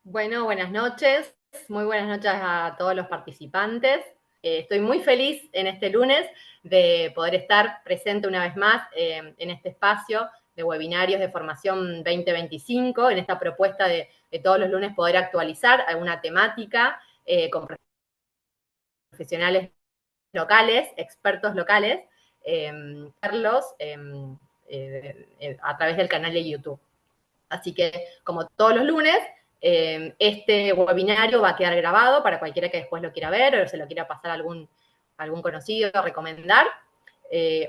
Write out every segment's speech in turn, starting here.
Bueno, buenas noches. Muy buenas noches a todos los participantes. Estoy muy feliz en este lunes de poder estar presente una vez más en este espacio de webinarios de formación 2025, en esta propuesta de todos los lunes poder actualizar alguna temática con profesionales locales, expertos locales, verlos a través del canal de YouTube. Así que, como todos los lunes, este webinario va a quedar grabado para cualquiera que después lo quiera ver o se lo quiera pasar a algún conocido a recomendar.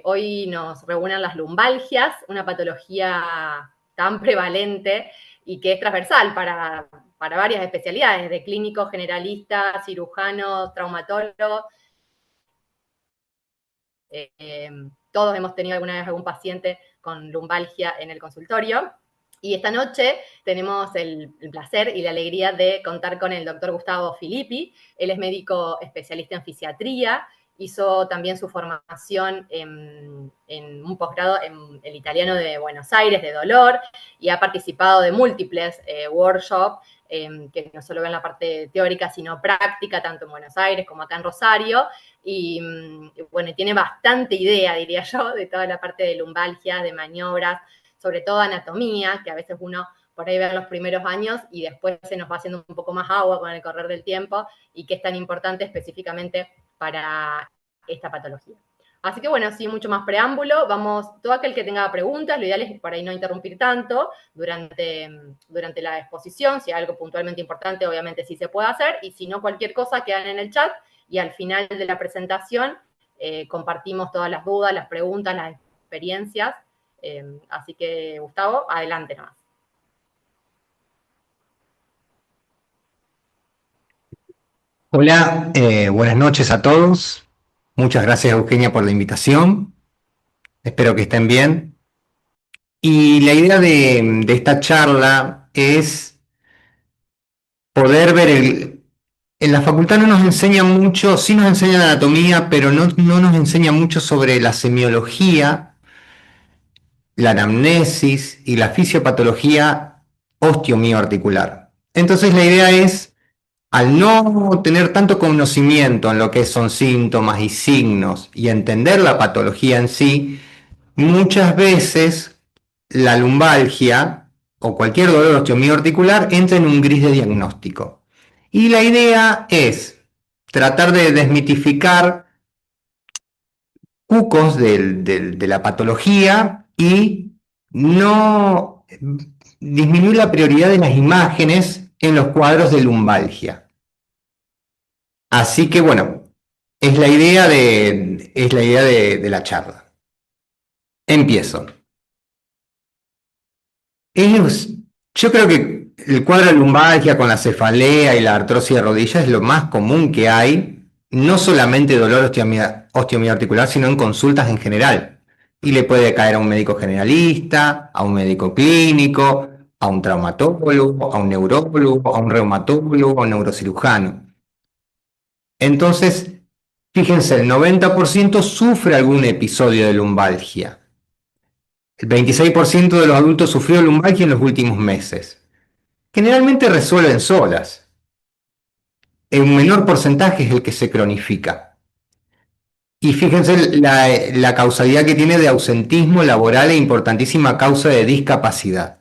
Hoy nos reúnen las lumbalgias, una patología tan prevalente y que es transversal para varias especialidades, de clínicos, generalistas, cirujanos, traumatólogos. Todos hemos tenido alguna vez algún paciente con lumbalgia en el consultorio. Y esta noche tenemos el placer y la alegría de contar con el doctor Gustavo Filippi. Él es médico especialista en fisiatría, hizo también su formación en un posgrado en el italiano de Buenos Aires, de dolor, y ha participado de múltiples workshops, que no solo ven la parte teórica, sino práctica, tanto en Buenos Aires como acá en Rosario. Y bueno, tiene bastante idea, diría yo, de toda la parte de lumbalgia, de maniobras, sobre todo anatomía, que a veces uno por ahí ve en los primeros años y después se nos va haciendo un poco más agua con el correr del tiempo y que es tan importante específicamente para esta patología. Así que bueno, sin mucho más preámbulo, vamos, todo aquel que tenga preguntas, lo ideal es por ahí no interrumpir tanto durante la exposición, si hay algo puntualmente importante, obviamente sí se puede hacer, y si no, cualquier cosa quedan en el chat, y al final de la presentación compartimos todas las dudas, las preguntas, las experiencias. Así que, Gustavo, adelante nomás. Hola, buenas noches a todos. Muchas gracias, Eugenia, por la invitación. Espero que estén bien. Y la idea de esta charla es poder ver en la facultad no nos enseñan mucho, sí nos enseñan anatomía, pero no nos enseña mucho sobre la semiología, la anamnesis y la fisiopatología osteomioarticular. Entonces la idea es, al no tener tanto conocimiento en lo que son síntomas y signos y entender la patología en sí, muchas veces la lumbalgia o cualquier dolor osteomioarticular entra en un gris de diagnóstico. Y la idea es tratar de desmitificar cucos de la patología y no disminuir la prioridad de las imágenes en los cuadros de lumbalgia. Así que bueno, es la idea de la charla. Empiezo. Es- yo creo que el cuadro de lumbalgia con la cefalea y la artrosis de rodilla es lo más común que hay, no solamente dolor osteomioarticular, sino en consultas en general. Y le puede caer a un médico generalista, a un médico clínico, a un traumatólogo, a un neurólogo, a un reumatólogo, a un neurocirujano. Entonces, fíjense, el 90% sufre algún episodio de lumbalgia. El 26% de los adultos sufrió lumbalgia en los últimos meses. Generalmente resuelven solas. Un menor porcentaje es el que se cronifica. Y fíjense la causalidad que tiene de ausentismo laboral e importantísima causa de discapacidad.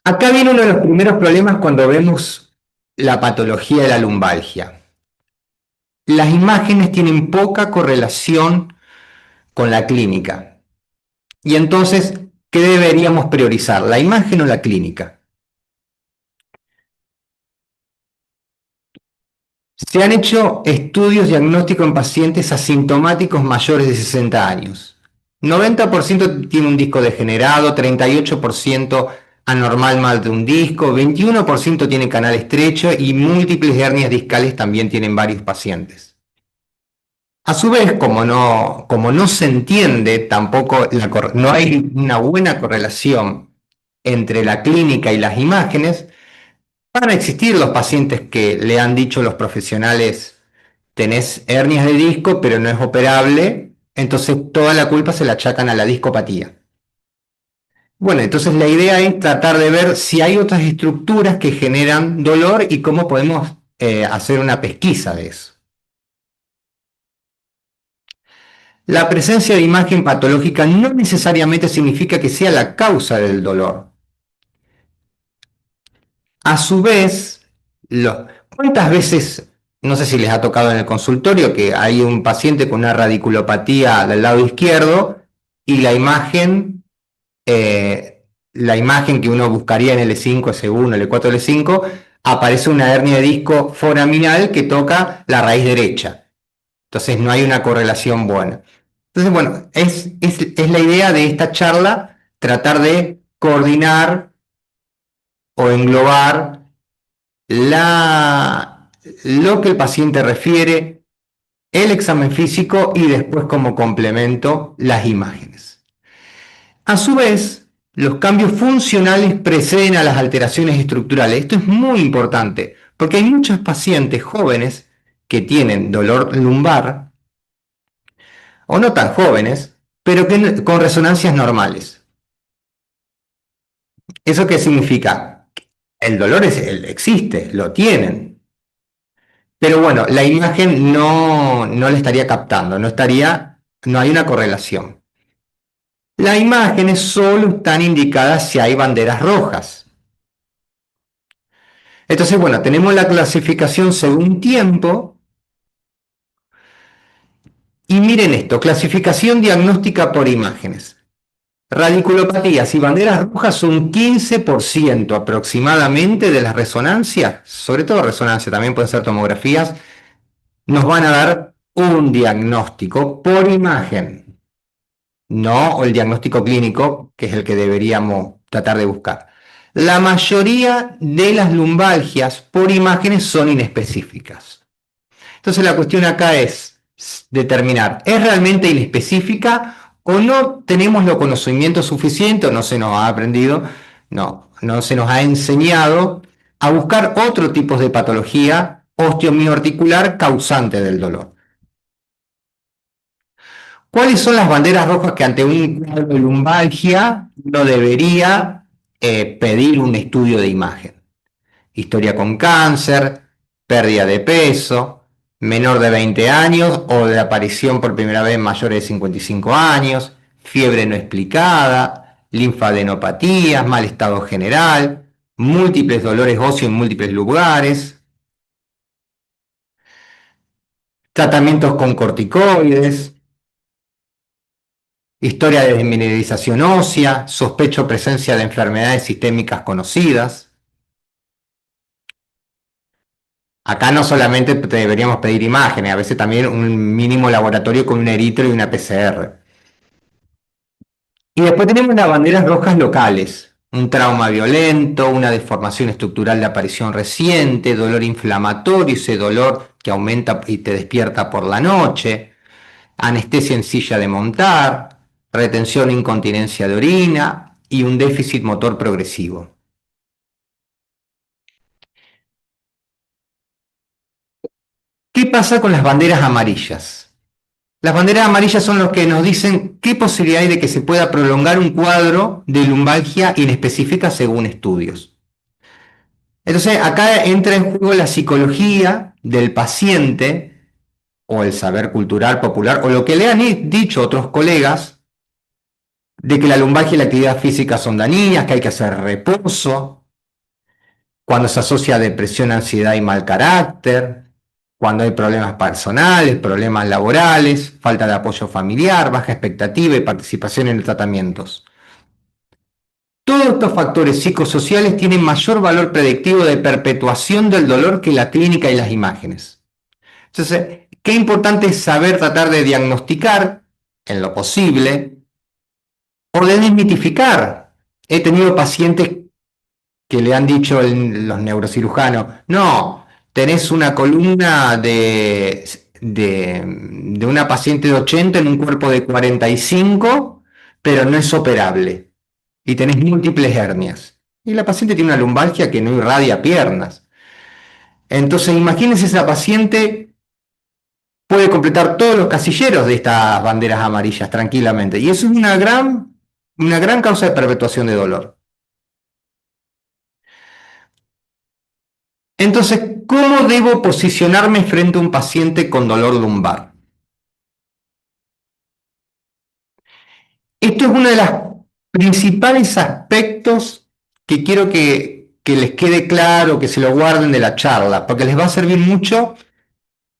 Acá viene uno de los primeros problemas cuando vemos la patología de la lumbalgia. Las imágenes tienen poca correlación con la clínica. Y entonces, ¿qué deberíamos priorizar? ¿La imagen o la clínica? Se han hecho estudios diagnósticos en pacientes asintomáticos mayores de 60 años. 90% tiene un disco degenerado, 38% anormal mal de un disco, 21% tiene canal estrecho y múltiples hernias discales también tienen varios pacientes. A su vez, como no se entiende tampoco, no hay una buena correlación entre la clínica y las imágenes, van a existir los pacientes que le han dicho los profesionales, tenés hernias de disco, pero no es operable, entonces toda la culpa se la achacan a la discopatía. Bueno, entonces la idea es tratar de ver si hay otras estructuras que generan dolor y cómo podemos hacer una pesquisa de eso. La presencia de imagen patológica no necesariamente significa que sea la causa del dolor. A su vez, ¿cuántas veces, no sé si les ha tocado en el consultorio, que hay un paciente con una radiculopatía del lado izquierdo y la imagen que uno buscaría en L5, S1, L4, L5, aparece una hernia de disco foraminal que toca la raíz derecha? Entonces no hay una correlación buena. Entonces, bueno, es la idea de esta charla, tratar de coordinar o englobar lo que el paciente refiere, el examen físico y después como complemento las imágenes. A su vez, los cambios funcionales preceden a las alteraciones estructurales. Esto es muy importante porque hay muchos pacientes jóvenes que tienen dolor lumbar o no tan jóvenes, pero con resonancias normales. ¿Eso qué significa? El dolor existe, lo tienen, pero bueno, la imagen no le estaría captando, no hay una correlación. Las imágenes solo están indicadas si hay banderas rojas. Entonces, bueno, tenemos la clasificación según tiempo. Y miren esto, clasificación diagnóstica por imágenes. Radiculopatías y banderas rojas son 15% aproximadamente de las resonancias, sobre todo resonancia, también pueden ser tomografías, nos van a dar un diagnóstico por imagen, no el diagnóstico clínico, que es el que deberíamos tratar de buscar. La mayoría de las lumbalgias por imágenes son inespecíficas. Entonces la cuestión acá es determinar, ¿es realmente inespecífica o no tenemos los conocimientos suficientes o no se nos ha aprendido, no se nos ha enseñado a buscar otro tipo de patología osteomioarticular causante del dolor? ¿Cuáles son las banderas rojas que ante un cuadro de lumbalgia uno debería pedir un estudio de imagen? Historia con cáncer, pérdida de peso, menor de 20 años o de aparición por primera vez mayores de 55 años, fiebre no explicada, linfadenopatías, mal estado general, múltiples dolores óseos en múltiples lugares, tratamientos con corticoides, historia de desmineralización ósea, sospecho presencia de enfermedades sistémicas conocidas. Acá no solamente deberíamos pedir imágenes, a veces también un mínimo laboratorio con un eritro y una PCR. Y después tenemos las banderas rojas locales, un trauma violento, una deformación estructural de aparición reciente, dolor inflamatorio, ese dolor que aumenta y te despierta por la noche, anestesia en silla de montar, retención e incontinencia de orina y un déficit motor progresivo. ¿Qué pasa con las banderas amarillas? Las banderas amarillas son los que nos dicen qué posibilidad hay de que se pueda prolongar un cuadro de lumbalgia inespecífica según estudios. Entonces, acá entra en juego la psicología del paciente o el saber cultural popular o lo que le han dicho otros colegas de que la lumbalgia y la actividad física son dañinas, que hay que hacer reposo, cuando se asocia a depresión, ansiedad y mal carácter, cuando hay problemas personales, problemas laborales, falta de apoyo familiar, baja expectativa y participación en tratamientos. Todos estos factores psicosociales tienen mayor valor predictivo de perpetuación del dolor que la clínica y las imágenes. Entonces, qué importante es saber tratar de diagnosticar, en lo posible, o de desmitificar. He tenido pacientes que le han dicho los neurocirujanos, no, tenés una columna de una paciente de 80 en un cuerpo de 45, pero no es operable. Y tenés múltiples hernias. Y la paciente tiene una lumbalgia que no irradia piernas. Entonces, imagínense, esa paciente puede completar todos los casilleros de estas banderas amarillas tranquilamente. Y eso es una gran una gran causa de perpetuación de dolor. Entonces, ¿cómo debo posicionarme frente a un paciente con dolor lumbar? Esto es uno de los principales aspectos que quiero que les quede claro, que se lo guarden de la charla, porque les va a servir mucho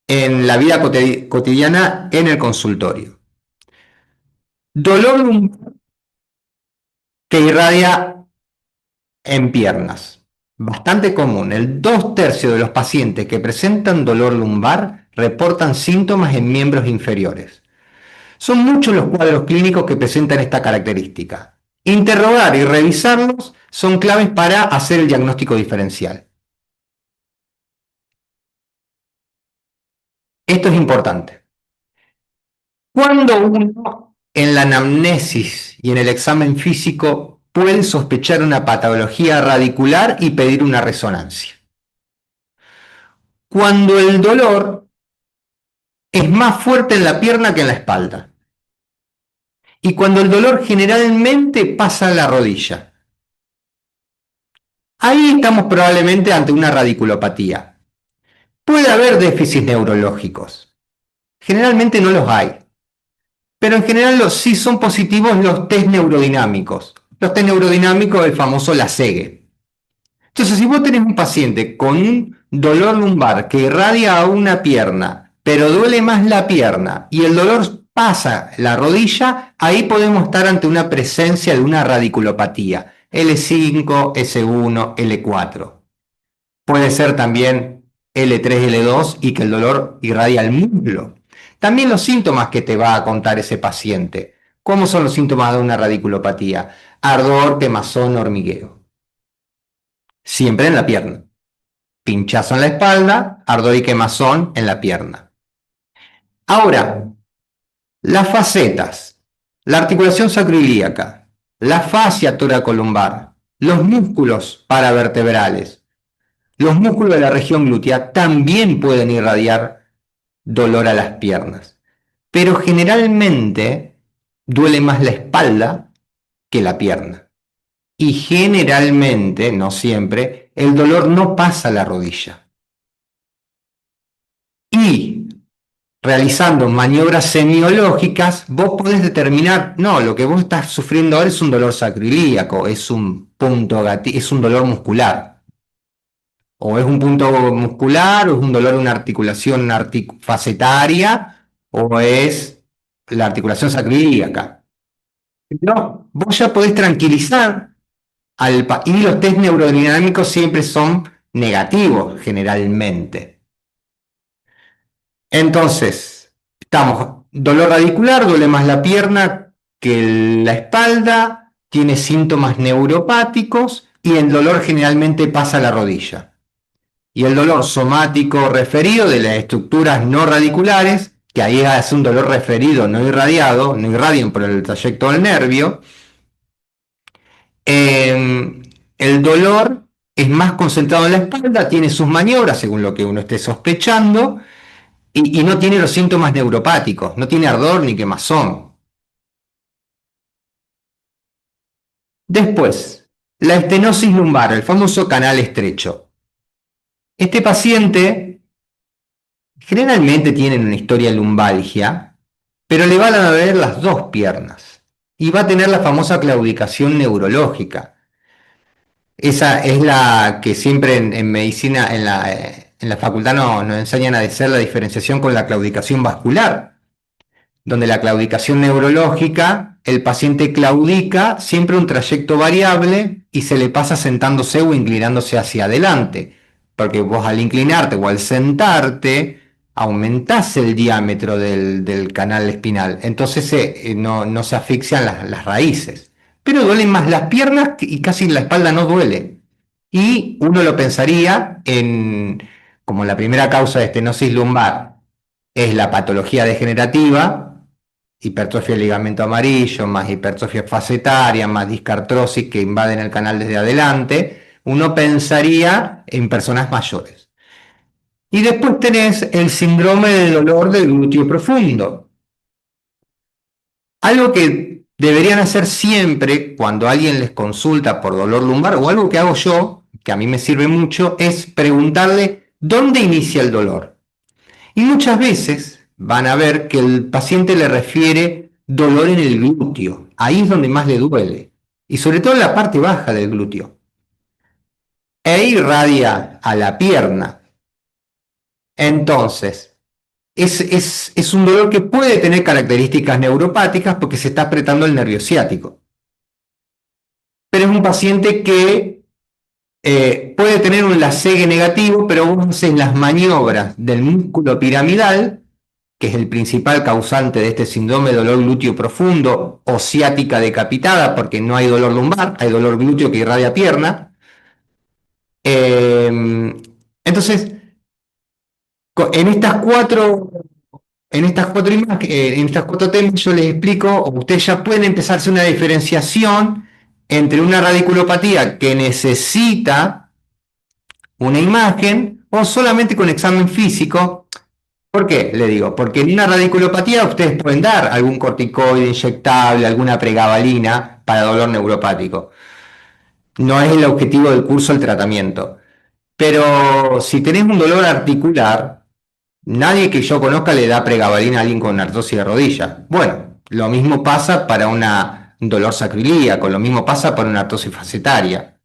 en la vida cotidiana en el consultorio. Dolor lumbar que irradia en piernas. Bastante común. El 2/3 de los pacientes que presentan dolor lumbar reportan síntomas en miembros inferiores. Son muchos los cuadros clínicos que presentan esta característica. Interrogar y revisarlos son claves para hacer el diagnóstico diferencial. Esto es importante. Cuando uno en la anamnesis y en el examen físico puede sospechar una patología radicular y pedir una resonancia. Cuando el dolor es más fuerte en la pierna que en la espalda. Y cuando el dolor generalmente pasa a la rodilla. Ahí estamos probablemente ante una radiculopatía. Puede haber déficits neurológicos. Generalmente no los hay. Pero en general sí son positivos los test neurodinámicos. Los test neurodinámicos, el famoso LASEGE. Entonces, si vos tenés un paciente con un dolor lumbar que irradia a una pierna, pero duele más la pierna y el dolor pasa la rodilla, ahí podemos estar ante una presencia de una radiculopatía, L5, S1, L4. Puede ser también L3, L2 y que el dolor irradia al muslo. También los síntomas que te va a contar ese paciente. ¿Cómo son los síntomas de una radiculopatía? Ardor, quemazón, hormigueo. Siempre en la pierna. Pinchazo en la espalda, ardor y quemazón en la pierna. Ahora, las facetas, la articulación sacroiliaca, la fascia toracolumbar, los músculos paravertebrales, los músculos de la región glútea también pueden irradiar dolor a las piernas. Pero generalmente duele más la espalda que la pierna. Y generalmente, no siempre, el dolor no pasa a la rodilla. Y realizando maniobras semiológicas, vos podés determinar, no, lo que vos estás sufriendo ahora es un dolor sacroiliaco, es un punto es un dolor muscular. O es un punto muscular, o es un dolor en una articulación facetaria, o es la articulación sacroiliaca. No, vos ya podés tranquilizar y los test neurodinámicos siempre son negativos generalmente. Entonces, estamos, dolor radicular, duele más la pierna que la espalda, tiene síntomas neuropáticos y el dolor generalmente pasa a la rodilla. Y el dolor somático referido de las estructuras no radiculares, que ahí es un dolor referido, no irradiado, no irradian por el trayecto del nervio, el dolor es más concentrado en la espalda, tiene sus maniobras según lo que uno esté sospechando, y no tiene los síntomas neuropáticos, no tiene ardor ni quemazón. Después, la estenosis lumbar, el famoso canal estrecho. Este paciente generalmente tiene una historia de lumbalgia, pero le van a doler las dos piernas y va a tener la famosa claudicación neurológica. Esa es la que siempre en medicina, en la facultad nos enseñan a hacer la diferenciación con la claudicación vascular, donde la claudicación neurológica, el paciente claudica siempre un trayecto variable y se le pasa sentándose o inclinándose hacia adelante, porque vos al inclinarte o al sentarte aumentás el diámetro del canal espinal, entonces no se asfixian las raíces. Pero duelen más las piernas y casi la espalda no duele. Y uno lo pensaría como la primera causa de estenosis lumbar es la patología degenerativa, hipertrofia del ligamento amarillo, más hipertrofia facetaria, más discartrosis que invaden el canal desde adelante, uno pensaría en personas mayores. Y después tenés el síndrome del dolor del glúteo profundo. Algo que deberían hacer siempre cuando alguien les consulta por dolor lumbar, o algo que hago yo, que a mí me sirve mucho, es preguntarle dónde inicia el dolor. Y muchas veces van a ver que el paciente le refiere dolor en el glúteo. Ahí es donde más le duele. Y sobre todo en la parte baja del glúteo. E irradia a la pierna. Entonces, es un dolor que puede tener características neuropáticas porque se está apretando el nervio ciático. Pero es un paciente que puede tener un lacegue negativo, pero vos haces las maniobras del músculo piramidal, que es el principal causante de este síndrome de dolor glúteo profundo o ciática decapitada, porque no hay dolor lumbar, hay dolor glúteo que irradia pierna. Entonces, en estas cuatro, en estas cuatro temas yo les explico, o ustedes ya pueden empezar a hacer una diferenciación entre una radiculopatía que necesita una imagen o solamente con examen físico. ¿Por qué? Le digo, porque en una radiculopatía ustedes pueden dar algún corticoide inyectable, alguna pregabalina para dolor neuropático. No es el objetivo del curso el tratamiento. Pero si tenés un dolor articular, nadie que yo conozca le da pregabalina a alguien con artrosis de rodilla. Bueno, lo mismo pasa para un dolor sacroiliaco, lo mismo pasa para una artrosis facetaria.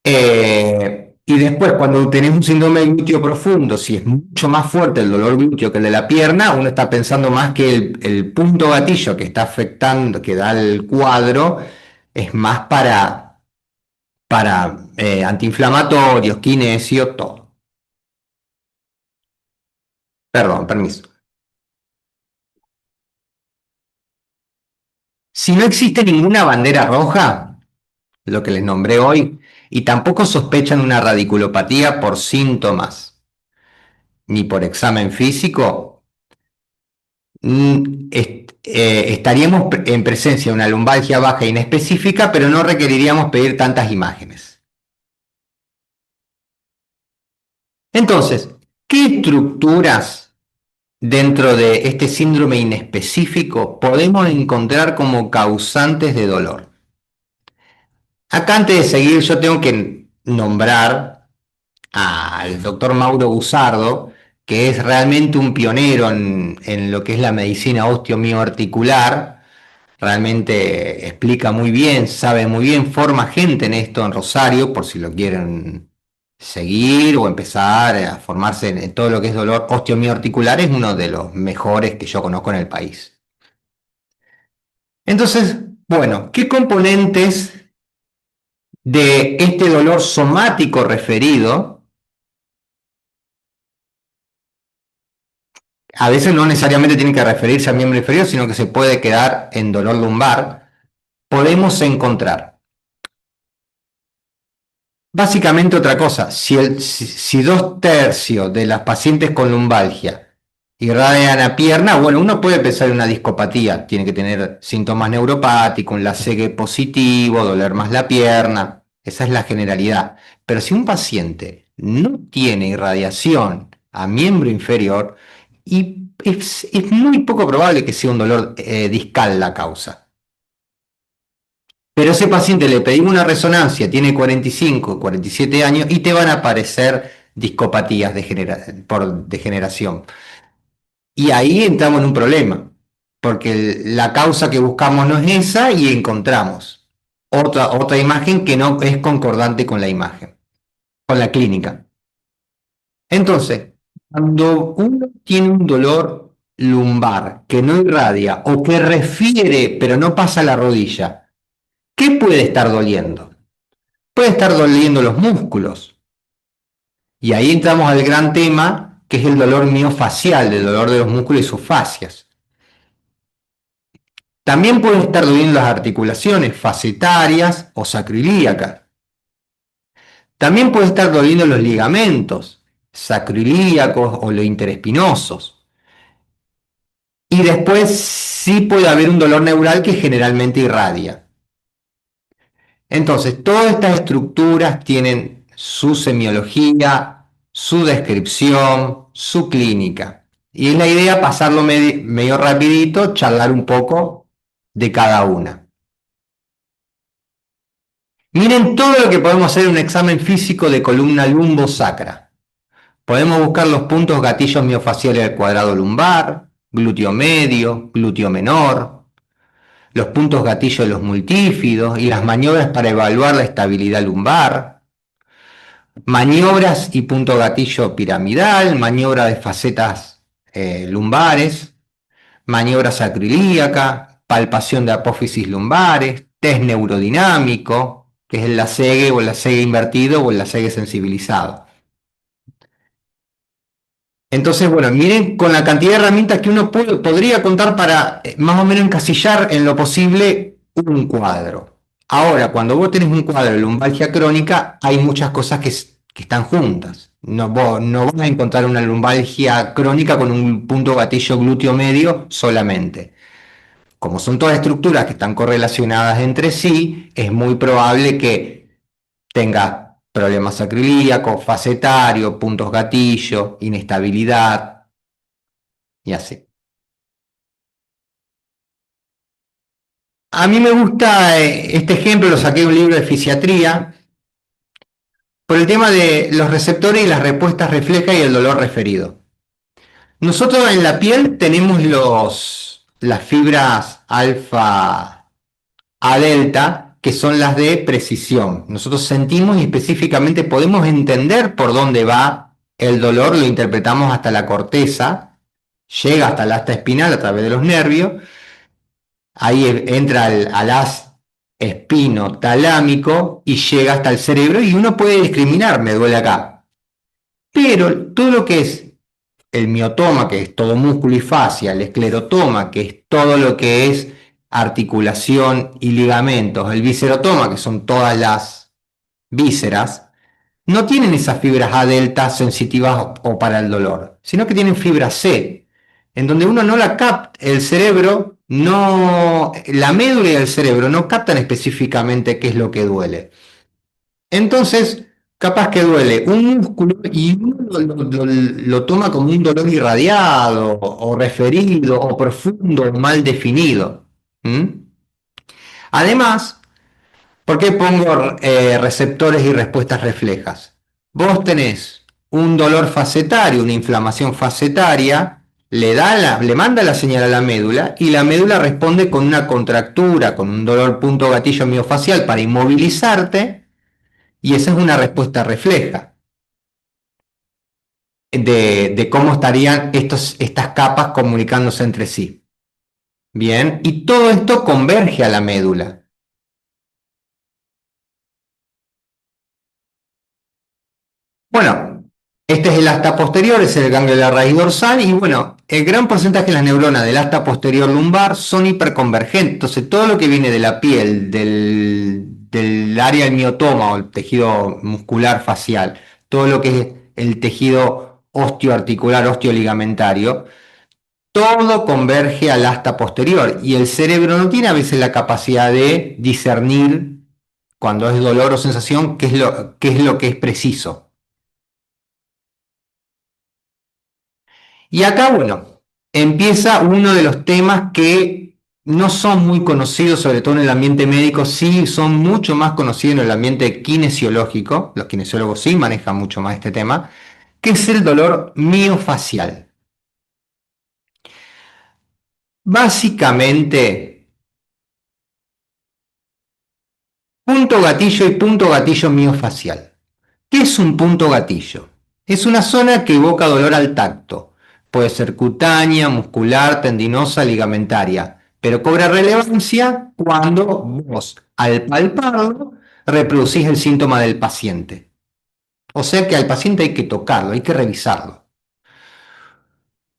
Y después, cuando tenés un síndrome del glúteo profundo, si es mucho más fuerte el dolor glúteo que el de la pierna, uno está pensando más que el punto gatillo que está afectando, que da el cuadro, es más para antiinflamatorios, kinesio, todo. Perdón, permiso. Si no existe ninguna bandera roja, lo que les nombré hoy, y tampoco sospechan una radiculopatía por síntomas ni por examen físico, estaríamos en presencia de una lumbalgia baja inespecífica, pero no requeriríamos pedir tantas imágenes. Entonces, ¿qué estructuras dentro de este síndrome inespecífico podemos encontrar como causantes de dolor? Acá antes de seguir yo tengo que nombrar al doctor Mauro Busardo, que es realmente un pionero en lo que es la medicina osteomioarticular. Realmente explica muy bien, sabe muy bien, forma gente en esto en Rosario, por si lo quieren seguir o empezar a formarse en todo lo que es dolor osteomioarticular, es uno de los mejores que yo conozco en el país. Entonces, bueno, ¿qué componentes de este dolor somático referido? A veces no necesariamente tienen que referirse al miembro inferior, sino que se puede quedar en dolor lumbar. Podemos encontrar básicamente otra cosa. Si 2/3 de las pacientes con lumbalgia irradian a pierna, bueno, uno puede pensar en una discopatía. Tiene que tener síntomas neuropáticos, un lacegue positivo, doler más la pierna. Esa es la generalidad. Pero si un paciente no tiene irradiación a miembro inferior, y es muy poco probable que sea un dolor discal la causa. Pero a ese paciente le pedimos una resonancia, tiene 45, 47 años y te van a aparecer discopatías por degeneración. Y ahí entramos en un problema, porque la causa que buscamos no es esa y encontramos otra imagen que no es concordante con la imagen, con la clínica. Entonces, cuando uno tiene un dolor lumbar que no irradia o que refiere pero no pasa la rodilla, ¿qué puede estar doliendo? Puede estar doliendo los músculos. Y ahí entramos al gran tema, que es el dolor miofacial, el dolor de los músculos y sus fascias. También pueden estar doliendo las articulaciones facetarias o sacroiliacas. También puede estar doliendo los ligamentos sacroiliacos o los interespinosos. Y después sí puede haber un dolor neural que generalmente irradia. Entonces, todas estas estructuras tienen su semiología, su descripción, su clínica. Y es la idea pasarlo medio rapidito, charlar un poco de cada una. Miren todo lo que podemos hacer en un examen físico de columna lumbo-sacra. Podemos buscar los puntos gatillos miofaciales del cuadrado lumbar, glúteo medio, glúteo menor, los puntos gatillos de los multífidos y las maniobras para evaluar la estabilidad lumbar, maniobras y punto gatillo piramidal, maniobra de facetas lumbares, maniobra sacroiliaca, palpación de apófisis lumbares, test neurodinámico, que es el LASEGE o el LASEGE invertido o el LASEGE sensibilizado. Entonces, bueno, miren con la cantidad de herramientas que uno podría contar para más o menos encasillar en lo posible un cuadro. Ahora, cuando vos tenés un cuadro de lumbalgia crónica, hay muchas cosas que están juntas. Vos no vas a encontrar una lumbalgia crónica con un punto gatillo glúteo medio solamente. Como son todas estructuras que están correlacionadas entre sí, es muy probable que tenga problemas sacroiliacos, facetario, puntos gatillo, inestabilidad y así. A mí me gusta este ejemplo, lo saqué de un libro de fisiatría, por el tema de los receptores y las respuestas reflejas y el dolor referido. Nosotros en la piel tenemos las fibras alfa A delta, que son las de precisión. Nosotros sentimos y específicamente podemos entender por dónde va el dolor, lo interpretamos hasta la corteza, llega hasta el asta espinal a través de los nervios, ahí entra al haz espino talámico y llega hasta el cerebro y uno puede discriminar, me duele acá. Pero todo lo que es el miotoma, que es todo músculo y fascia, el esclerotoma, que es todo lo que es articulación y ligamentos, el viscerotoma, que son todas las vísceras, no tienen esas fibras A delta sensitivas o para el dolor, sino que tienen fibra C, en donde uno no la capta, el cerebro no, la médula y el cerebro no captan específicamente qué es lo que duele. Entonces, capaz que duele un músculo y uno lo toma como un dolor irradiado o referido o profundo o mal definido. ¿Mm? Además, ¿por qué pongo receptores y respuestas reflejas? Vos tenés un dolor facetario, una inflamación facetaria, le manda la señal a la médula y la médula responde con una contractura, con un dolor punto gatillo miofacial para inmovilizarte y esa es una respuesta refleja de cómo estarían estas capas comunicándose entre sí. Bien, y todo esto converge a la médula. Bueno, este es el asta posterior, es el ganglio de la raíz dorsal y bueno, el gran porcentaje de las neuronas del asta posterior lumbar son hiperconvergentes. Entonces todo lo que viene de la piel, del área del miotoma o el tejido muscular facial, todo lo que es el tejido osteoarticular, osteoligamentario, todo converge al asta posterior y el cerebro no tiene a veces la capacidad de discernir cuando es dolor o sensación qué es lo que es preciso. Y acá, bueno, empieza uno de los temas que no son muy conocidos, sobre todo en el ambiente médico, sí son mucho más conocidos en el ambiente kinesiológico, los kinesiólogos sí manejan mucho más este tema, que es el dolor miofacial. Básicamente, punto gatillo y punto gatillo miofacial. ¿Qué es un punto gatillo? Es una zona que evoca dolor al tacto. Puede ser cutánea, muscular, tendinosa, ligamentaria, pero cobra relevancia cuando vos, al palparlo, reproducís el síntoma del paciente. O sea que al paciente hay que tocarlo, hay que revisarlo.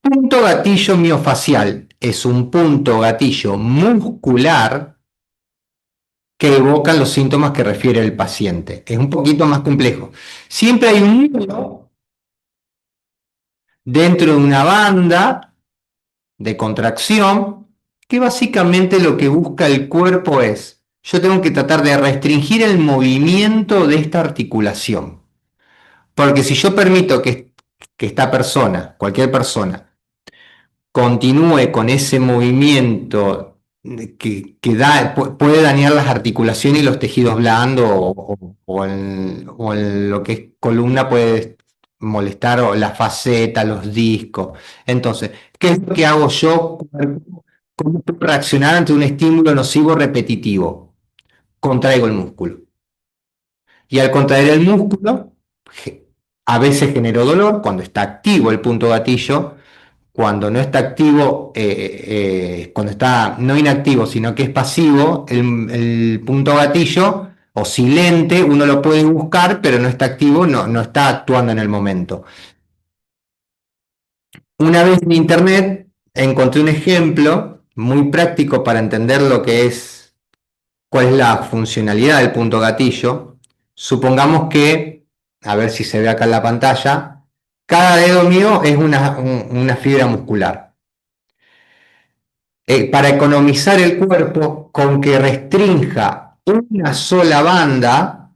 Punto gatillo miofacial es un punto gatillo muscular que evocan los síntomas que refiere el paciente. Es un poquito más complejo. Siempre hay un núcleo dentro de una banda de contracción que básicamente lo que busca el cuerpo es, yo tengo que tratar de restringir el movimiento de esta articulación. Porque si yo permito que esta persona, cualquier persona, continúe con ese movimiento puede dañar las articulaciones y los tejidos blandos o en lo que es columna puede molestar o la faceta, los discos. Entonces, ¿qué es lo que hago yo? ¿Cómo puedo reaccionar ante un estímulo nocivo repetitivo? Contraigo el músculo. Y al contraer el músculo, a veces genero dolor cuando está activo el punto gatillo. Cuando no está activo, cuando está no inactivo, sino que es pasivo, el punto gatillo o silente, uno lo puede buscar, pero no está activo, no está actuando en el momento. Una vez en internet encontré un ejemplo muy práctico para entender lo que es, cuál es la funcionalidad del punto gatillo. Supongamos que, a ver si se ve acá en la pantalla, cada dedo mío es una fibra muscular. Para economizar el cuerpo, con que restrinja una sola banda,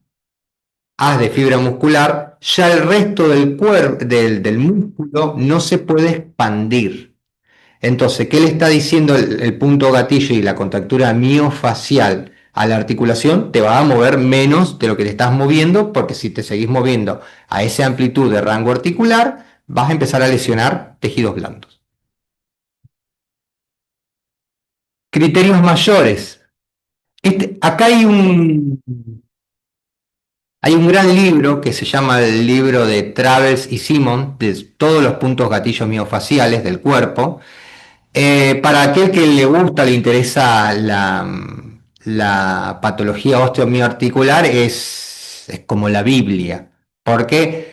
haz de fibra muscular, ya el resto del cuerpo, del músculo, no se puede expandir. Entonces, ¿qué le está diciendo el punto gatillo y la contractura miofacial a la articulación? Te va a mover menos de lo que le estás moviendo, porque si te seguís moviendo a esa amplitud de rango articular, vas a empezar a lesionar tejidos blandos. Criterios mayores. Acá hay un gran libro que se llama el libro de Travers y Simon, de todos los puntos gatillos miofaciales del cuerpo. Para aquel que le gusta, le interesa la patología osteomioarticular, es como la Biblia, porque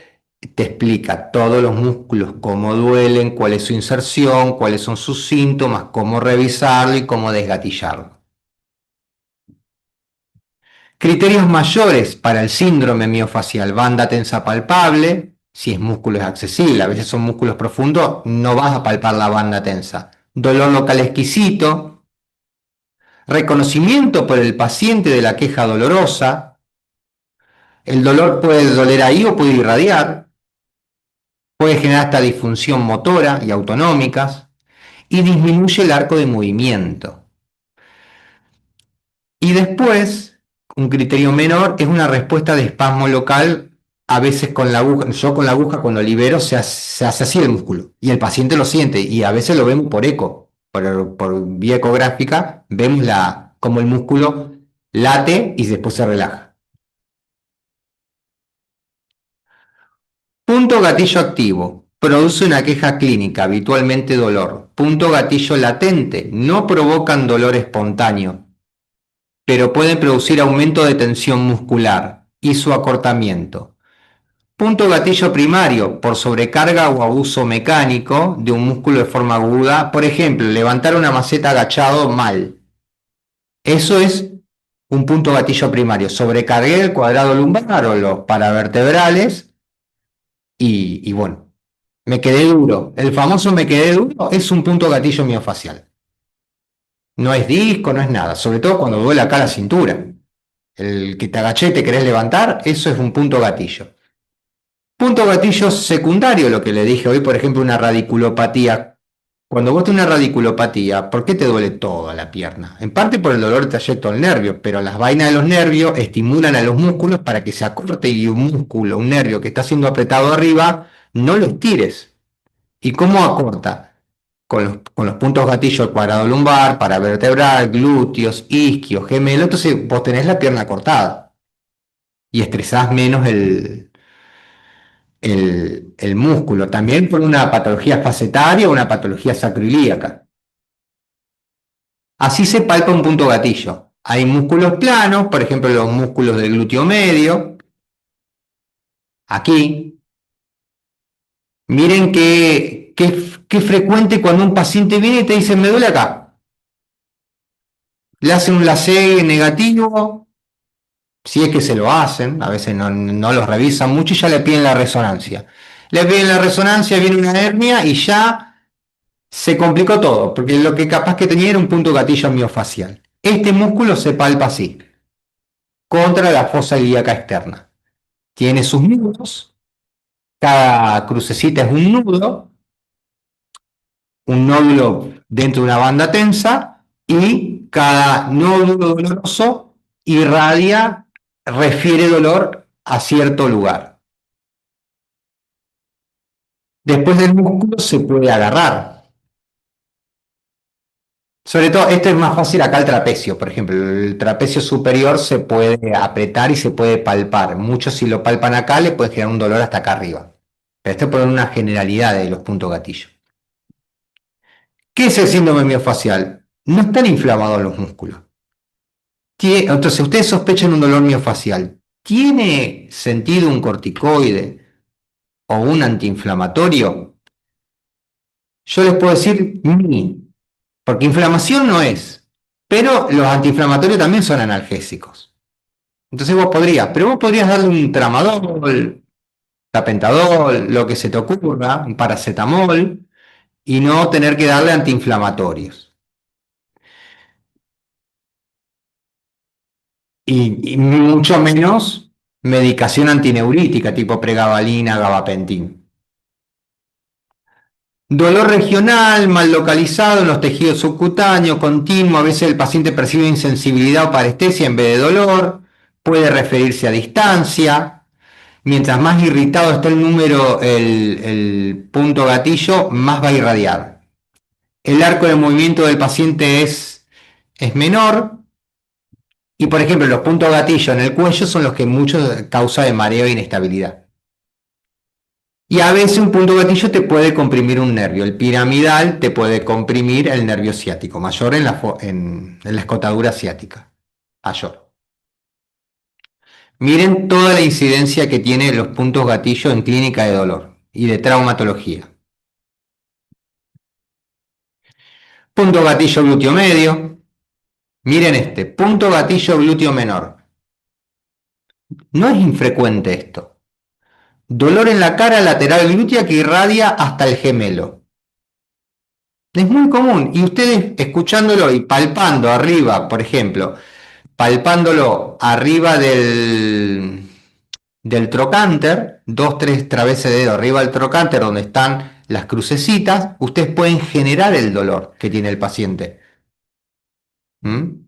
te explica todos los músculos, cómo duelen, cuál es su inserción, cuáles son sus síntomas, cómo revisarlo y cómo desgatillarlo. Criterios mayores para el síndrome miofacial: banda tensa palpable, si es músculo es accesible, a veces son músculos profundos, no vas a palpar la banda tensa. Dolor local exquisito, reconocimiento por el paciente de la queja dolorosa, el dolor puede doler ahí o puede irradiar, puede generar hasta disfunción motora y autonómicas, y disminuye el arco de movimiento. Y después, un criterio menor es una respuesta de espasmo local, a veces con la aguja. Yo con la aguja cuando libero se hace así el músculo y el paciente lo siente y a veces lo vemos por eco, por vía ecográfica, vemos cómo el músculo late y después se relaja. Punto gatillo activo. Produce una queja clínica, habitualmente dolor. Punto gatillo latente. No provocan dolor espontáneo, pero pueden producir aumento de tensión muscular y su acortamiento. Punto gatillo primario, por sobrecarga o abuso mecánico de un músculo de forma aguda. Por ejemplo, levantar una maceta agachado mal. Eso es un punto gatillo primario. Sobrecargué el cuadrado lumbar o los paravertebrales y bueno, me quedé duro. El famoso me quedé duro es un punto gatillo miofacial. No es disco, no es nada. Sobre todo cuando duele acá la cintura. El que te agaché y te querés levantar, eso es un punto gatillo. Punto gatillo secundario, lo que le dije hoy, por ejemplo, una radiculopatía. Cuando vos tenés una radiculopatía, ¿por qué te duele toda la pierna? En parte por el dolor de trayecto al nervio, pero las vainas de los nervios estimulan a los músculos para que se acorte y un músculo, un nervio que está siendo apretado arriba, no lo estires. ¿Y cómo acorta? Con los puntos gatillo cuadrado lumbar, paravertebral, glúteos, isquios, gemelo. Entonces vos tenés la pierna cortada y estresás menos el músculo, también por una patología facetaria o una patología sacroiliaca. Así se palpa un punto gatillo. Hay músculos planos, por ejemplo los músculos del glúteo medio, aquí. Miren qué frecuente cuando un paciente viene y te dice me duele acá. Le hacen un LASIK negativo, si es que se lo hacen, a veces no los revisan mucho y ya le piden la resonancia. Le piden la resonancia, viene una hernia y ya se complicó todo, porque lo que capaz que tenía era un punto gatillo miofacial. Este músculo se palpa así, contra la fosa ilíaca externa. Tiene sus nudos, cada crucecita es un nódulo dentro de una banda tensa y Cada nódulo doloroso irradia, refiere dolor a cierto lugar. Después del músculo se puede agarrar. Sobre todo, esto es más fácil acá el trapecio, por ejemplo. El trapecio superior se puede apretar y se puede palpar. Muchos si lo palpan acá le puede generar un dolor hasta acá arriba. Pero esto es por una generalidad de los puntos gatillo. ¿Qué es el síndrome miofacial? No están inflamados los músculos. Entonces, ustedes sospechan un dolor miofacial. ¿Tiene sentido un corticoide o un antiinflamatorio? Yo les puedo decir ni, porque inflamación no es, pero los antiinflamatorios también son analgésicos. Entonces pero vos podrías darle un tramadol, tapentadol, lo que se te ocurra, un paracetamol, y no tener que darle antiinflamatorios. Y mucho menos medicación antineurítica tipo pregabalina, gabapentin. Dolor regional, mal localizado en los tejidos subcutáneos, continuo, a veces el paciente percibe insensibilidad o parestesia en vez de dolor, puede referirse a distancia. Mientras más irritado está el punto gatillo, más va a irradiar. El arco de movimiento del paciente es menor y, por ejemplo, los puntos gatillo en el cuello son los que mucho causa de mareo e inestabilidad. Y a veces un punto gatillo te puede comprimir un nervio. El piramidal te puede comprimir el nervio ciático, mayor en la escotadura ciática. Mayor. Miren toda la incidencia que tienen los puntos gatillo en clínica de dolor y de traumatología. Punto gatillo glúteo medio. Miren este, punto gatillo glúteo menor. No es infrecuente esto. Dolor en la cara lateral glútea que irradia hasta el gemelo. Es muy común. Y ustedes escuchándolo y palpando arriba, por ejemplo, palpándolo arriba del trocánter, dos, tres traveses de dedo arriba del trocánter donde están las crucecitas, ustedes pueden generar el dolor que tiene el paciente. ¿Mm?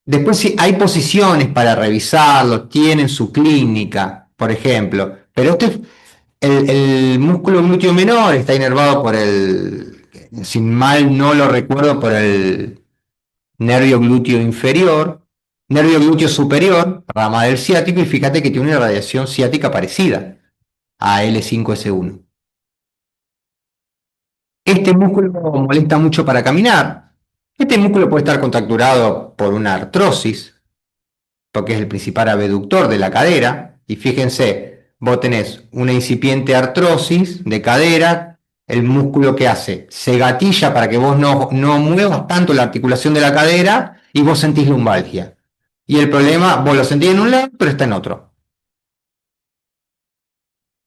Después sí, hay posiciones para revisarlo, tienen su clínica, por ejemplo, pero el músculo glúteo menor está inervado si mal no lo recuerdo, por el nervio glúteo inferior, nervio glúteo superior, rama del ciático, y fíjate que tiene una radiación ciática parecida a L5S1. Este músculo molesta mucho para caminar. Este músculo puede estar contracturado por una artrosis, porque es el principal abductor de la cadera, y fíjense, vos tenés una incipiente artrosis de cadera, el músculo que hace, se gatilla para que vos no muevas tanto la articulación de la cadera y vos sentís lumbalgia. Y el problema, vos lo sentís en un lado, pero está en otro.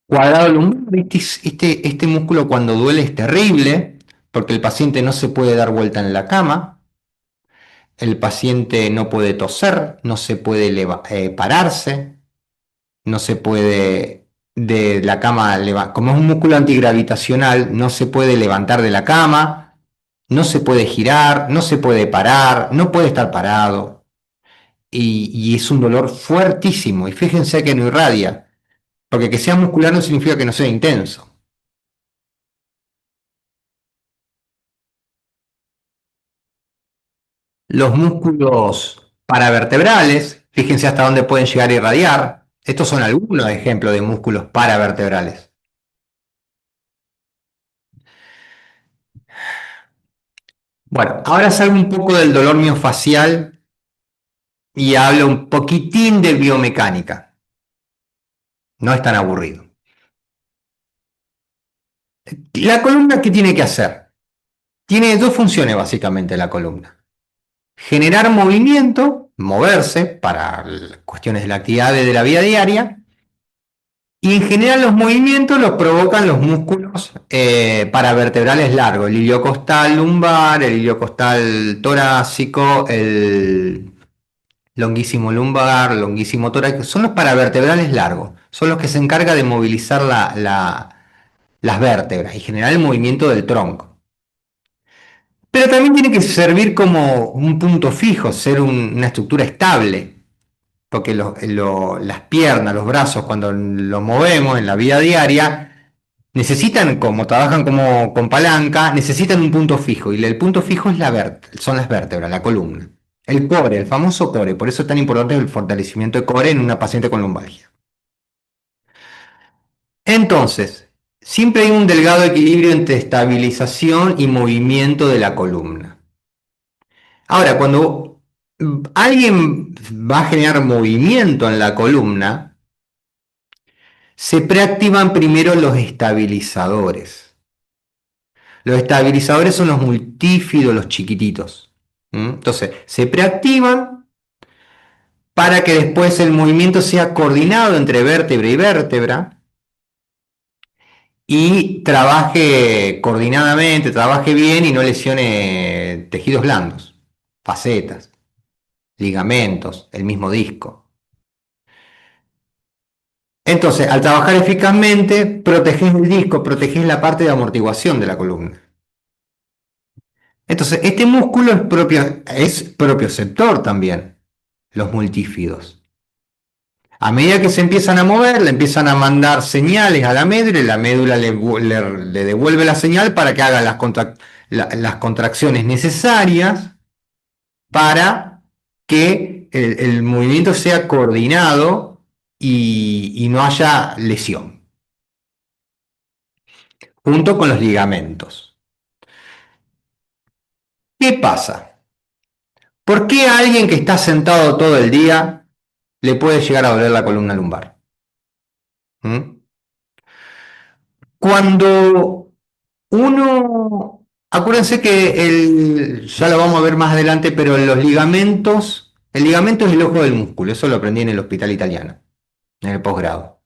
Cuadrado lumbar, este músculo cuando duele es terrible, porque el paciente no se puede dar vuelta en la cama, el paciente no puede toser, no se puede pararse, no se puede de la cama, como es un músculo antigravitacional, no se puede levantar de la cama, no se puede girar, no se puede parar, no puede estar parado. Y es un dolor fuertísimo. Y fíjense que no irradia, porque que sea muscular no significa que no sea intenso. Los músculos paravertebrales, fíjense hasta dónde pueden llegar a irradiar. Estos son algunos ejemplos de músculos paravertebrales. Bueno, ahora salgo un poco del dolor miofacial y hablo un poquitín de biomecánica. No es tan aburrido. ¿La columna qué tiene que hacer? Tiene dos funciones básicamente la columna. Generar movimiento, moverse para cuestiones de la actividad de la vida diaria, y en general los movimientos los provocan los músculos paravertebrales largos, el iliocostal lumbar, el iliocostal torácico, el longuísimo lumbar, longuísimo torácico, son los paravertebrales largos, son los que se encargan de movilizar las vértebras y generar el movimiento del tronco. Pero también tiene que servir como un punto fijo, ser una estructura estable, porque las piernas, los brazos, cuando los movemos en la vida diaria, necesitan, como trabajan como con palanca, necesitan un punto fijo, y el punto fijo es son las vértebras, la columna. El core, el famoso core, por eso es tan importante el fortalecimiento de core en una paciente con lumbalgia. Entonces, siempre hay un delgado equilibrio entre estabilización y movimiento de la columna. Ahora, cuando alguien va a generar movimiento en la columna, se preactivan primero los estabilizadores. Los estabilizadores son los multífidos, los chiquititos. Entonces, se preactivan para que después el movimiento sea coordinado entre vértebra y vértebra y trabaje coordinadamente, trabaje bien y no lesione tejidos blandos, facetas, ligamentos, el mismo disco. Entonces, al trabajar eficazmente, proteges el disco, proteges la parte de amortiguación de la columna. Entonces, este músculo es propioceptor también, los multífidos. A medida que se empiezan a mover, le empiezan a mandar señales a la médula y la médula le devuelve la señal para que haga las contracciones necesarias para que el movimiento sea coordinado y no haya lesión, junto con los ligamentos. ¿Qué pasa? ¿Por qué a alguien que está sentado todo el día le puede llegar a doler la columna lumbar? ¿Mm? Cuando uno, acuérdense que ya lo vamos a ver más adelante, pero los ligamentos, el ligamento es el ojo del músculo, eso lo aprendí en el hospital italiano, en el posgrado.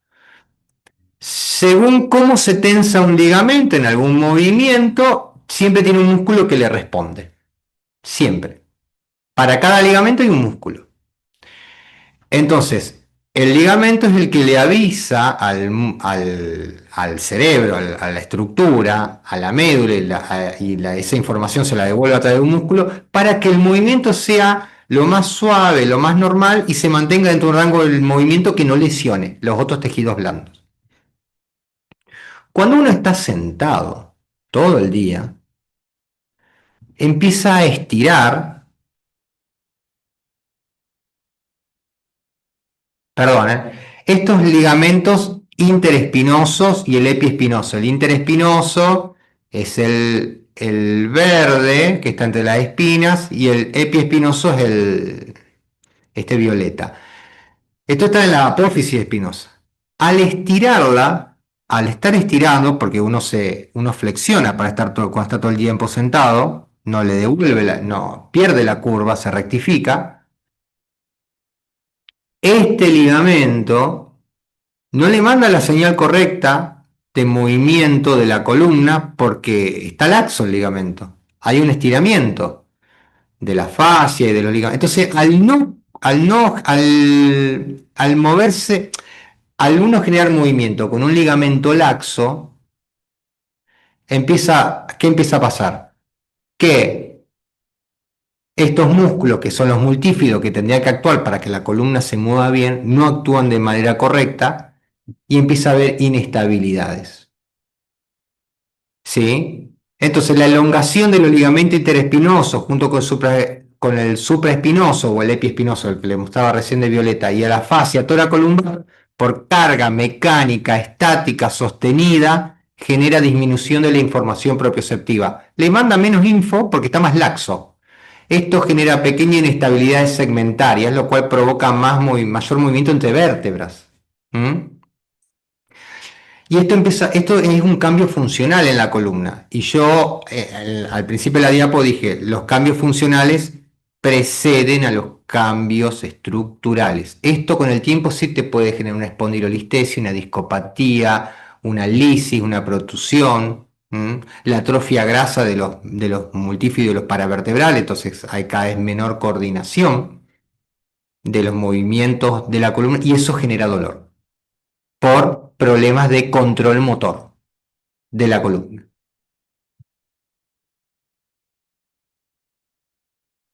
Según cómo se tensa un ligamento en algún movimiento, siempre tiene un músculo que le responde. Siempre. Para cada ligamento hay un músculo. Entonces, el ligamento es el que le avisa al cerebro, a la estructura, a la médula, esa información se la devuelve a través de un músculo para que el movimiento sea lo más suave, lo más normal y se mantenga dentro de un rango del movimiento que no lesione los otros tejidos blandos. Cuando uno está sentado todo el día, empieza a estirar, perdón, estos ligamentos interespinosos y el epiespinoso. El interespinoso es el verde que está entre las espinas y el epiespinoso es este violeta. Esto está en la apófisis espinosa. Al estirarla, al estar estirando, porque uno flexiona para estar cuando está todo el tiempo sentado, no le devuelve, no, pierde la curva, se rectifica. Este ligamento no le manda la señal correcta de movimiento de la columna porque está laxo el ligamento. Hay un estiramiento de la fascia y de los ligamentos. Entonces, al moverse, al uno generar movimiento con un ligamento laxo, ¿qué empieza a pasar? Que estos músculos, que son los multífidos que tendrían que actuar para que la columna se mueva bien, no actúan de manera correcta y empieza a haber inestabilidades. ¿Sí? Entonces, la elongación de los ligamentos interespinosos junto con el supraespinoso o el epiespinoso, el que le mostraba recién de Violeta, y a la fascia toracolumbar, por carga mecánica estática sostenida, genera disminución de la información propioceptiva. Le manda menos info porque está más laxo. Esto genera pequeñas inestabilidades segmentarias, lo cual provoca mayor movimiento entre vértebras. ¿Mm? Y esto es un cambio funcional en la columna. Y yo al principio de la diapo dije, los cambios funcionales preceden a los cambios estructurales. Esto con el tiempo sí te puede generar una espondilolistesia, una discopatía, una lisis, una protusión, la atrofia grasa de los multífidos y los paravertebrales, entonces hay cada vez menor coordinación de los movimientos de la columna y eso genera dolor por problemas de control motor de la columna.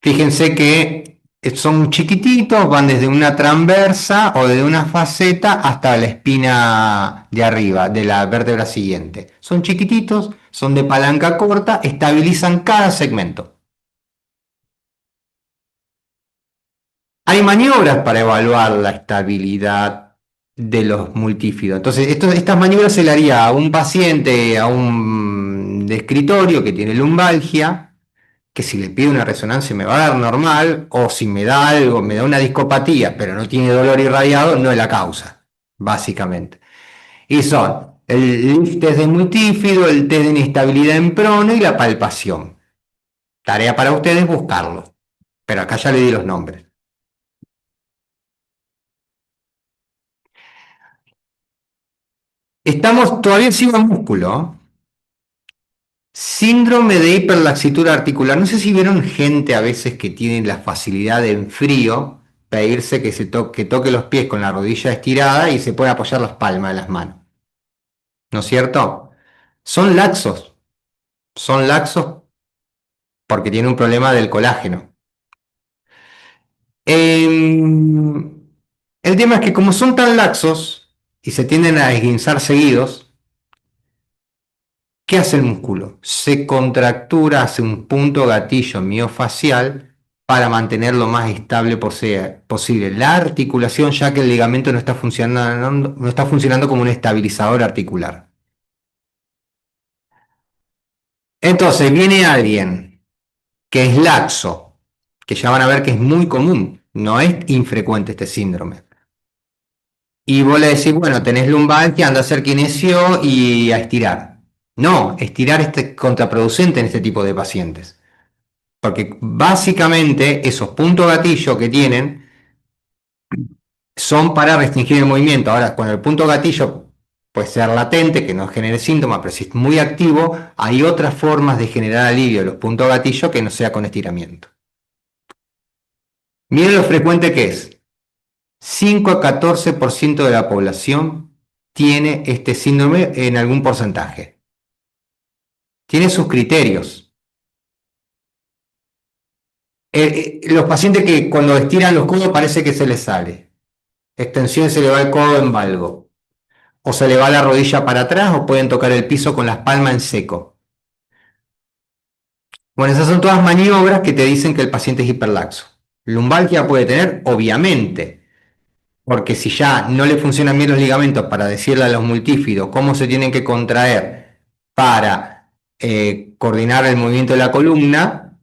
Fíjense que son chiquititos, van desde una transversa o desde una faceta hasta la espina de arriba, de la vértebra siguiente. Son chiquititos, son de palanca corta, estabilizan cada segmento. Hay maniobras para evaluar la estabilidad de los multífidos. Entonces, estas maniobras se le haría a un paciente, a un de escritorio que tiene lumbalgia, que si le pido una resonancia me va a dar normal, o si me da algo, me da una discopatía, pero no tiene dolor irradiado, no es la causa, básicamente. Y son el test de multífido, el test de inestabilidad en prono y la palpación. Tarea para ustedes buscarlo, pero acá ya le di los nombres. Estamos todavía encima músculo. Síndrome de hiperlaxitud articular. No sé si vieron gente a veces que tiene la facilidad de en frío pedirse que toque los pies con la rodilla estirada y se puede apoyar las palmas de las manos. ¿No es cierto? Son laxos. Son laxos porque tienen un problema del colágeno. El tema es que como son tan laxos y se tienden a esguinzar seguidos, ¿qué hace el músculo? Se contractura, hace un punto gatillo miofacial para mantener lo más estable posible la articulación, ya que el ligamento no está funcionando como un estabilizador articular. Entonces viene alguien que es laxo, que ya van a ver que es muy común, no es infrecuente este síndrome. Y vos le decís, bueno, tenés lumbalgia, anda a hacer kinesio y a estirar. No, estirar es contraproducente en este tipo de pacientes. Porque básicamente esos puntos gatillo que tienen son para restringir el movimiento. Ahora, cuando el punto gatillo puede ser latente, que no genere síntomas, pero si es muy activo, hay otras formas de generar alivio de los puntos gatillo que no sea con estiramiento. Miren lo frecuente que es. 5 a 14% de la población tiene este síndrome en algún porcentaje. Tiene sus criterios. Los pacientes que cuando estiran los codos parece que se les sale. Extensión se le va el codo en valgo. O se le va la rodilla para atrás o pueden tocar el piso con las palmas en seco. Bueno, esas son todas maniobras que te dicen que el paciente es hiperlaxo. Lumbalgia puede tener, obviamente, porque si ya no le funcionan bien los ligamentos para decirle a los multífidos cómo se tienen que contraer para coordinar el movimiento de la columna,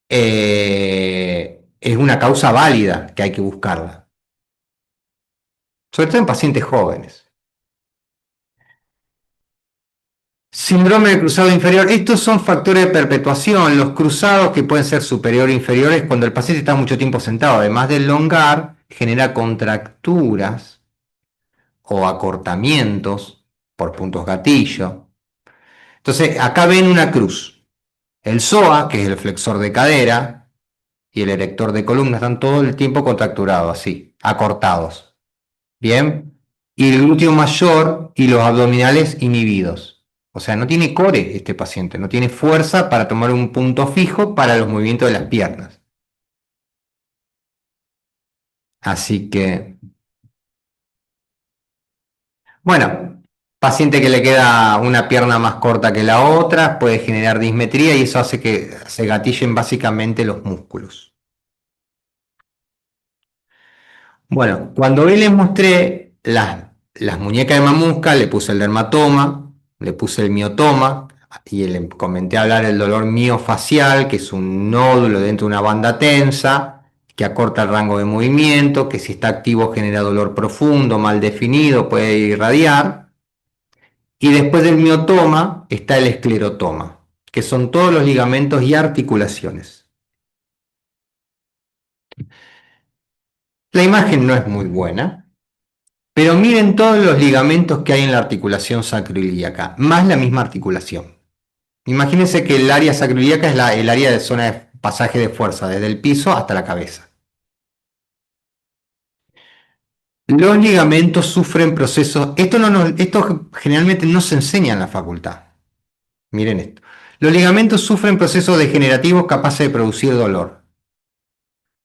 es una causa válida que hay que buscarla, sobre todo en pacientes jóvenes. Síndrome de cruzado inferior. Estos son factores de perpetuación. Los cruzados que pueden ser superior e inferiores cuando el paciente está mucho tiempo sentado, además del elongar, genera contracturas o acortamientos por puntos gatillo. Entonces, acá ven una cruz. El psoas, que es el flexor de cadera, y el erector de columna están todo el tiempo contracturados, así, acortados. Bien. Y el glúteo mayor y los abdominales inhibidos. O sea, no tiene core este paciente, no tiene fuerza para tomar un punto fijo para los movimientos de las piernas. Así que, bueno, paciente que le queda una pierna más corta que la otra, puede generar dismetría y eso hace que se gatillen básicamente los músculos. Bueno, cuando hoy les mostré las muñecas de mamusca, le puse el dermatoma, le puse el miotoma y le comenté hablar del dolor miofacial, que es un nódulo dentro de una banda tensa, que acorta el rango de movimiento, que si está activo genera dolor profundo, mal definido, puede irradiar. Y después del miotoma está el esclerotoma, que son todos los ligamentos y articulaciones. La imagen no es muy buena, pero miren todos los ligamentos que hay en la articulación sacroiliaca, más la misma articulación. Imagínense que el área sacroiliaca es el área de zona de pasaje de fuerza, desde el piso hasta la cabeza. Los ligamentos sufren procesos, esto generalmente no se enseña en la facultad. Miren esto. Los ligamentos sufren procesos degenerativos capaces de producir dolor.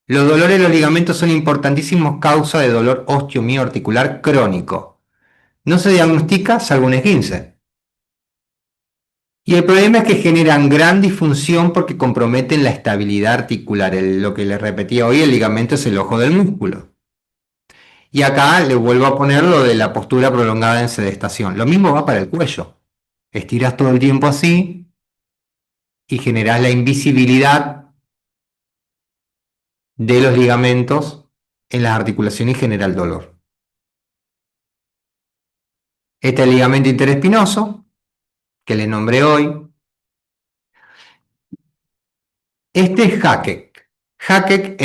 Los dolores de los ligamentos son importantísimos causa de dolor osteomioarticular crónico. No se diagnostica salvo un esguince. Y el problema es que generan gran disfunción porque comprometen la estabilidad articular. Lo que les repetía hoy, el ligamento es el ojo del músculo. Y acá le vuelvo a poner lo de la postura prolongada en sedestación. Lo mismo va para el cuello. Estiras todo el tiempo así y generas la invisibilidad de los ligamentos en las articulaciones y genera el dolor. Este es el ligamento interespinoso, que les nombré hoy. Este es Hackett. Hackett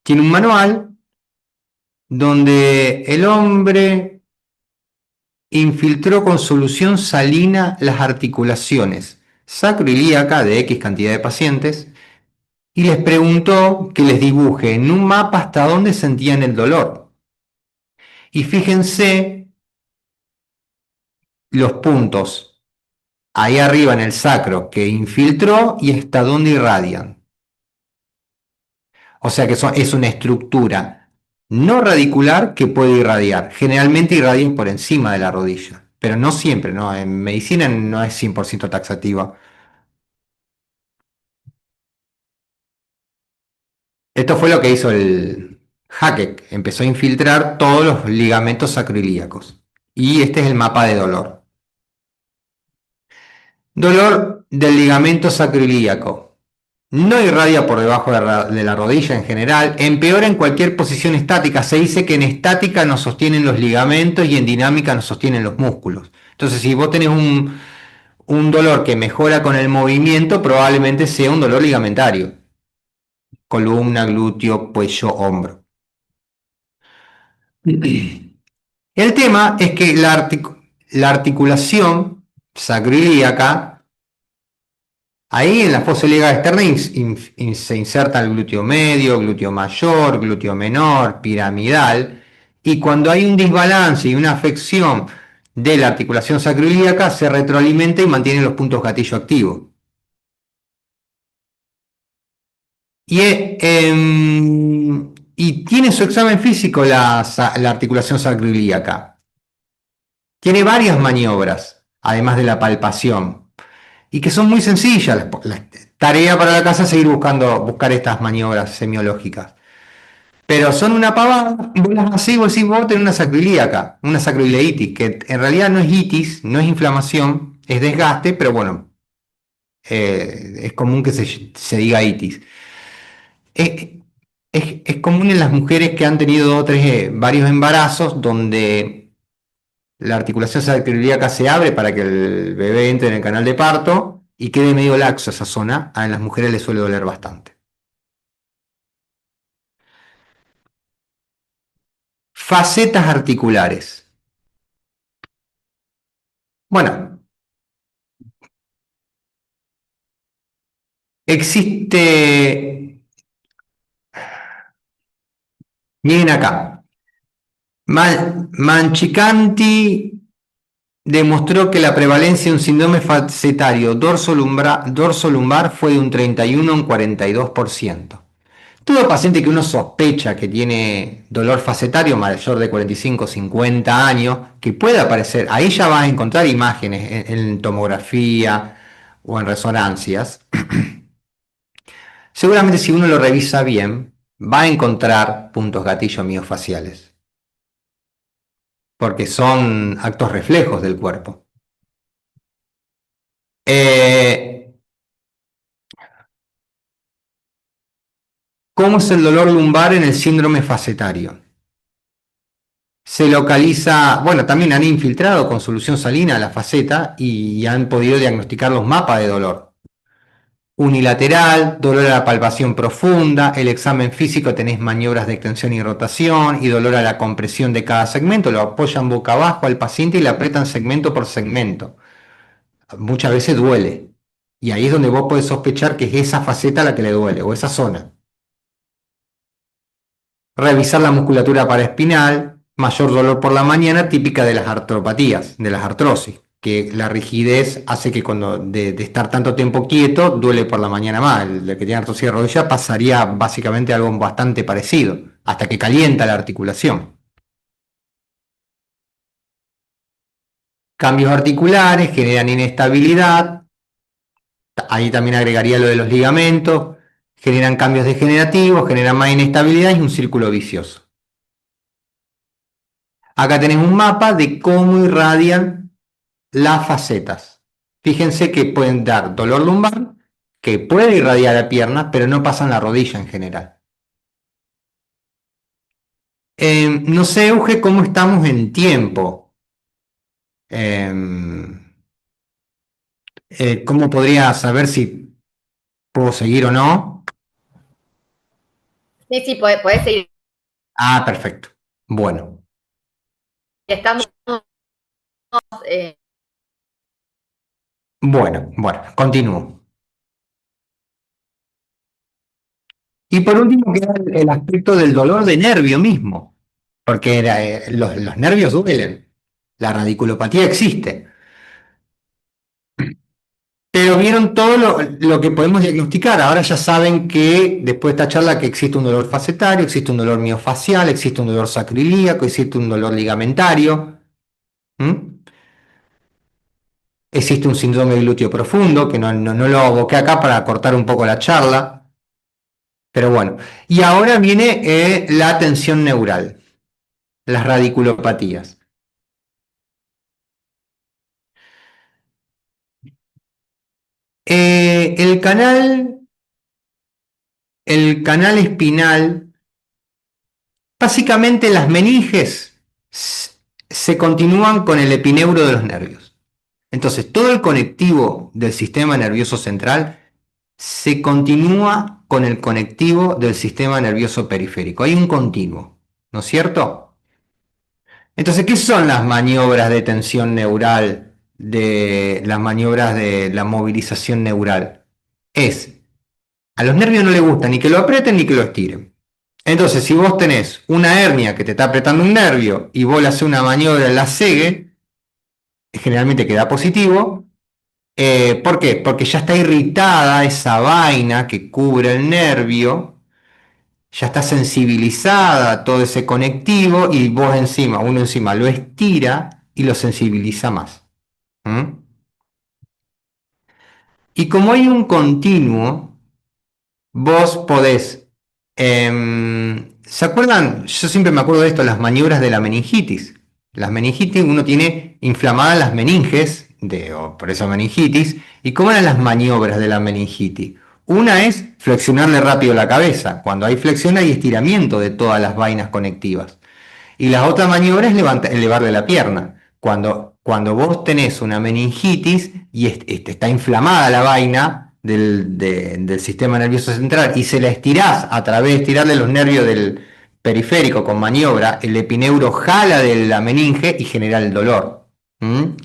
tiene un manual donde el hombre infiltró con solución salina las articulaciones sacroiliaca de X cantidad de pacientes y les preguntó que les dibuje en un mapa hasta dónde sentían el dolor. Y fíjense los puntos ahí arriba en el sacro que infiltró y hasta dónde irradian. O sea que es una estructura no radicular que puede irradiar. Generalmente irradian por encima de la rodilla, pero no siempre, ¿no? En medicina no es 100% taxativa. Esto fue lo que hizo el Hackett. Empezó a infiltrar todos los ligamentos sacroiliacos. Y este es el mapa de dolor. Dolor del ligamento sacroiliaco. No irradia por debajo de la rodilla en general, empeora en cualquier posición estática. Se dice que en estática nos sostienen los ligamentos y en dinámica nos sostienen los músculos. Entonces, si vos tenés un dolor que mejora con el movimiento, probablemente sea un dolor ligamentario. Columna, glúteo, cuello, hombro. El tema es que la articulación sacroiliaca, ahí en la fosa ilíaca externa se inserta el glúteo medio, glúteo mayor, glúteo menor, piramidal, y cuando hay un desbalance y una afección de la articulación sacroiliaca, se retroalimenta y mantiene los puntos gatillo activos. Y tiene su examen físico la articulación sacroiliaca. Tiene varias maniobras, además de la palpación, y que son muy sencillas. La tarea para la casa es seguir buscar estas maniobras semiológicas. Pero son una pavada, vos las así, vos decís, vos tenés una sacroiliaca, una sacroileitis, que en realidad no es itis, no es inflamación, es desgaste, pero bueno, es común que se diga itis. Es común en las mujeres que han tenido varios embarazos donde la articulación sacroiliaca se abre para que el bebé entre en el canal de parto y quede medio laxo esa zona. A las mujeres les suele doler bastante. Facetas articulares. Bueno, existe, miren acá, Manchicanti demostró que la prevalencia de un síndrome facetario dorso-lumbar fue de un 31 a un 42%. Todo paciente que uno sospecha que tiene dolor facetario mayor de 45 o 50 años, que pueda aparecer, ahí ya vas a encontrar imágenes en tomografía o en resonancias. Seguramente si uno lo revisa bien, va a encontrar puntos gatillo miofaciales, porque son actos reflejos del cuerpo. ¿Cómo es el dolor lumbar en el síndrome facetario? Se localiza, bueno, también han infiltrado con solución salina la faceta y han podido diagnosticar los mapas de dolor. Unilateral, dolor a la palpación profunda, el examen físico tenés maniobras de extensión y rotación y dolor a la compresión de cada segmento, lo apoyan boca abajo al paciente y le aprietan segmento por segmento. Muchas veces duele y ahí es donde vos podés sospechar que es esa faceta la que le duele o esa zona. Revisar la musculatura paraespinal, mayor dolor por la mañana, típica de las artropatías, de las artrosis, que la rigidez hace que cuando de estar tanto tiempo quieto, duele por la mañana más. El que tiene artrosis de rodilla pasaría básicamente algo bastante parecido, hasta que calienta la articulación. Cambios articulares generan inestabilidad, ahí también agregaría lo de los ligamentos, generan cambios degenerativos, generan más inestabilidad y un círculo vicioso. Acá tenés un mapa de cómo irradian las facetas. Fíjense que pueden dar dolor lumbar, que puede irradiar la pierna, pero no pasa en la rodilla en general. No sé, Euge, cómo estamos en tiempo. ¿Cómo podría saber si puedo seguir o no? Sí, podés seguir. Ah, perfecto. Bueno, Estamos eh, bueno, continúo. Y por último queda el aspecto del dolor de nervio mismo, porque los nervios duelen, la radiculopatía existe. Pero vieron todo lo que podemos diagnosticar. Ahora ya saben que después de esta charla que existe un dolor facetario, existe un dolor miofacial, existe un dolor sacroiliaco, existe un dolor ligamentario. ¿Mm? Existe un síndrome de glúteo profundo, que no lo aboqué acá para cortar un poco la charla. Pero bueno, y ahora viene la tensión neural, las radiculopatías. Eh, el canal, el canal espinal, básicamente las meninges se continúan con el epineuro de los nervios. Entonces, todo el conectivo del sistema nervioso central se continúa con el conectivo del sistema nervioso periférico. Hay un continuo, ¿no es cierto? Entonces, ¿qué son las maniobras de tensión neural, de las maniobras de la movilización neural? A los nervios no les gusta ni que lo aprieten ni que lo estiren. Entonces, si vos tenés una hernia que te está apretando un nervio y vos le haces una maniobra en la segue, generalmente queda positivo. ¿Por qué? Porque ya está irritada esa vaina que cubre el nervio, ya está sensibilizada todo ese conectivo y uno encima lo estira y lo sensibiliza más. ¿Mm? Y como hay un continuo, vos podés. ¿Se acuerdan? Yo siempre me acuerdo de esto, las maniobras de la meningitis. Las meningitis, uno tiene inflamadas las meninges, por esa meningitis. ¿Y cómo eran las maniobras de la meningitis? Una es flexionarle rápido la cabeza. Cuando hay flexión hay estiramiento de todas las vainas conectivas. Y la otra maniobra es elevarle la pierna. Cuando vos tenés una meningitis y está inflamada la vaina del sistema nervioso central y se la estirás a través de estirarle los nervios del periférico con maniobra, el epineuro jala de la meninge y genera el dolor. ¿Mm?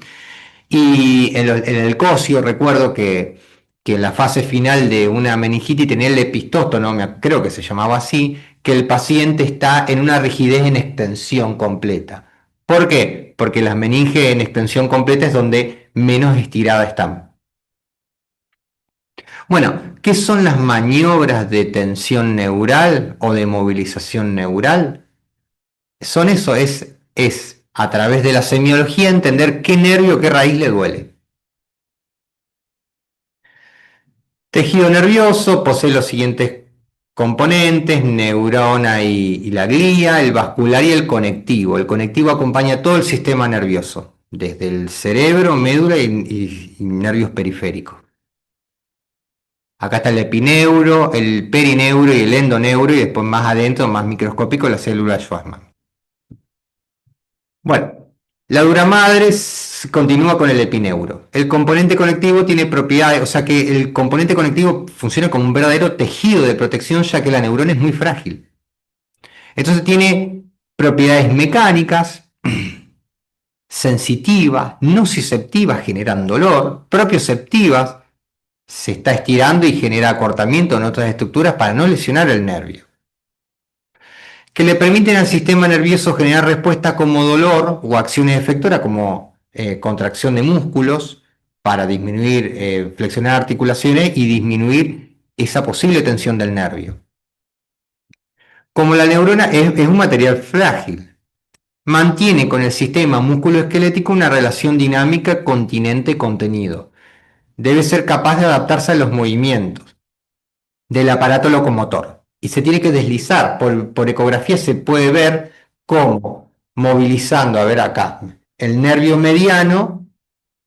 Y en el cosio recuerdo que en la fase final de una meningitis tenía el epistóstomo, creo que se llamaba así, que el paciente está en una rigidez en extensión completa. ¿Por qué? Porque las meninges en extensión completa es donde menos estiradas están. Bueno, ¿qué son las maniobras de tensión neural o de movilización neural? Son eso, es a través de la semiología entender qué nervio, qué raíz le duele. Tejido nervioso posee los siguientes componentes: neurona y la glía, el vascular y el conectivo. El conectivo acompaña todo el sistema nervioso, desde el cerebro, médula y nervios periféricos. Acá está el epineuro, el perineuro y el endoneuro, y después más adentro, más microscópico, la célula Schwarzman. Bueno, la dura madre continúa con el epineuro. El componente conectivo tiene propiedades, o sea que el componente conectivo funciona como un verdadero tejido de protección, ya que la neurona es muy frágil. Entonces tiene propiedades mecánicas, sensitivas, nociceptivas, generan dolor, propioceptivas, se está estirando y genera acortamiento en otras estructuras para no lesionar el nervio, que le permiten al sistema nervioso generar respuestas como dolor o acciones efectoras como contracción de músculos para disminuir, flexionar articulaciones y disminuir esa posible tensión del nervio. Como la neurona es un material frágil, mantiene con el sistema musculoesquelético una relación dinámica continente-contenido. Debe ser capaz de adaptarse a los movimientos del aparato locomotor y se tiene que deslizar. Por ecografía se puede ver cómo movilizando, a ver acá, el nervio mediano,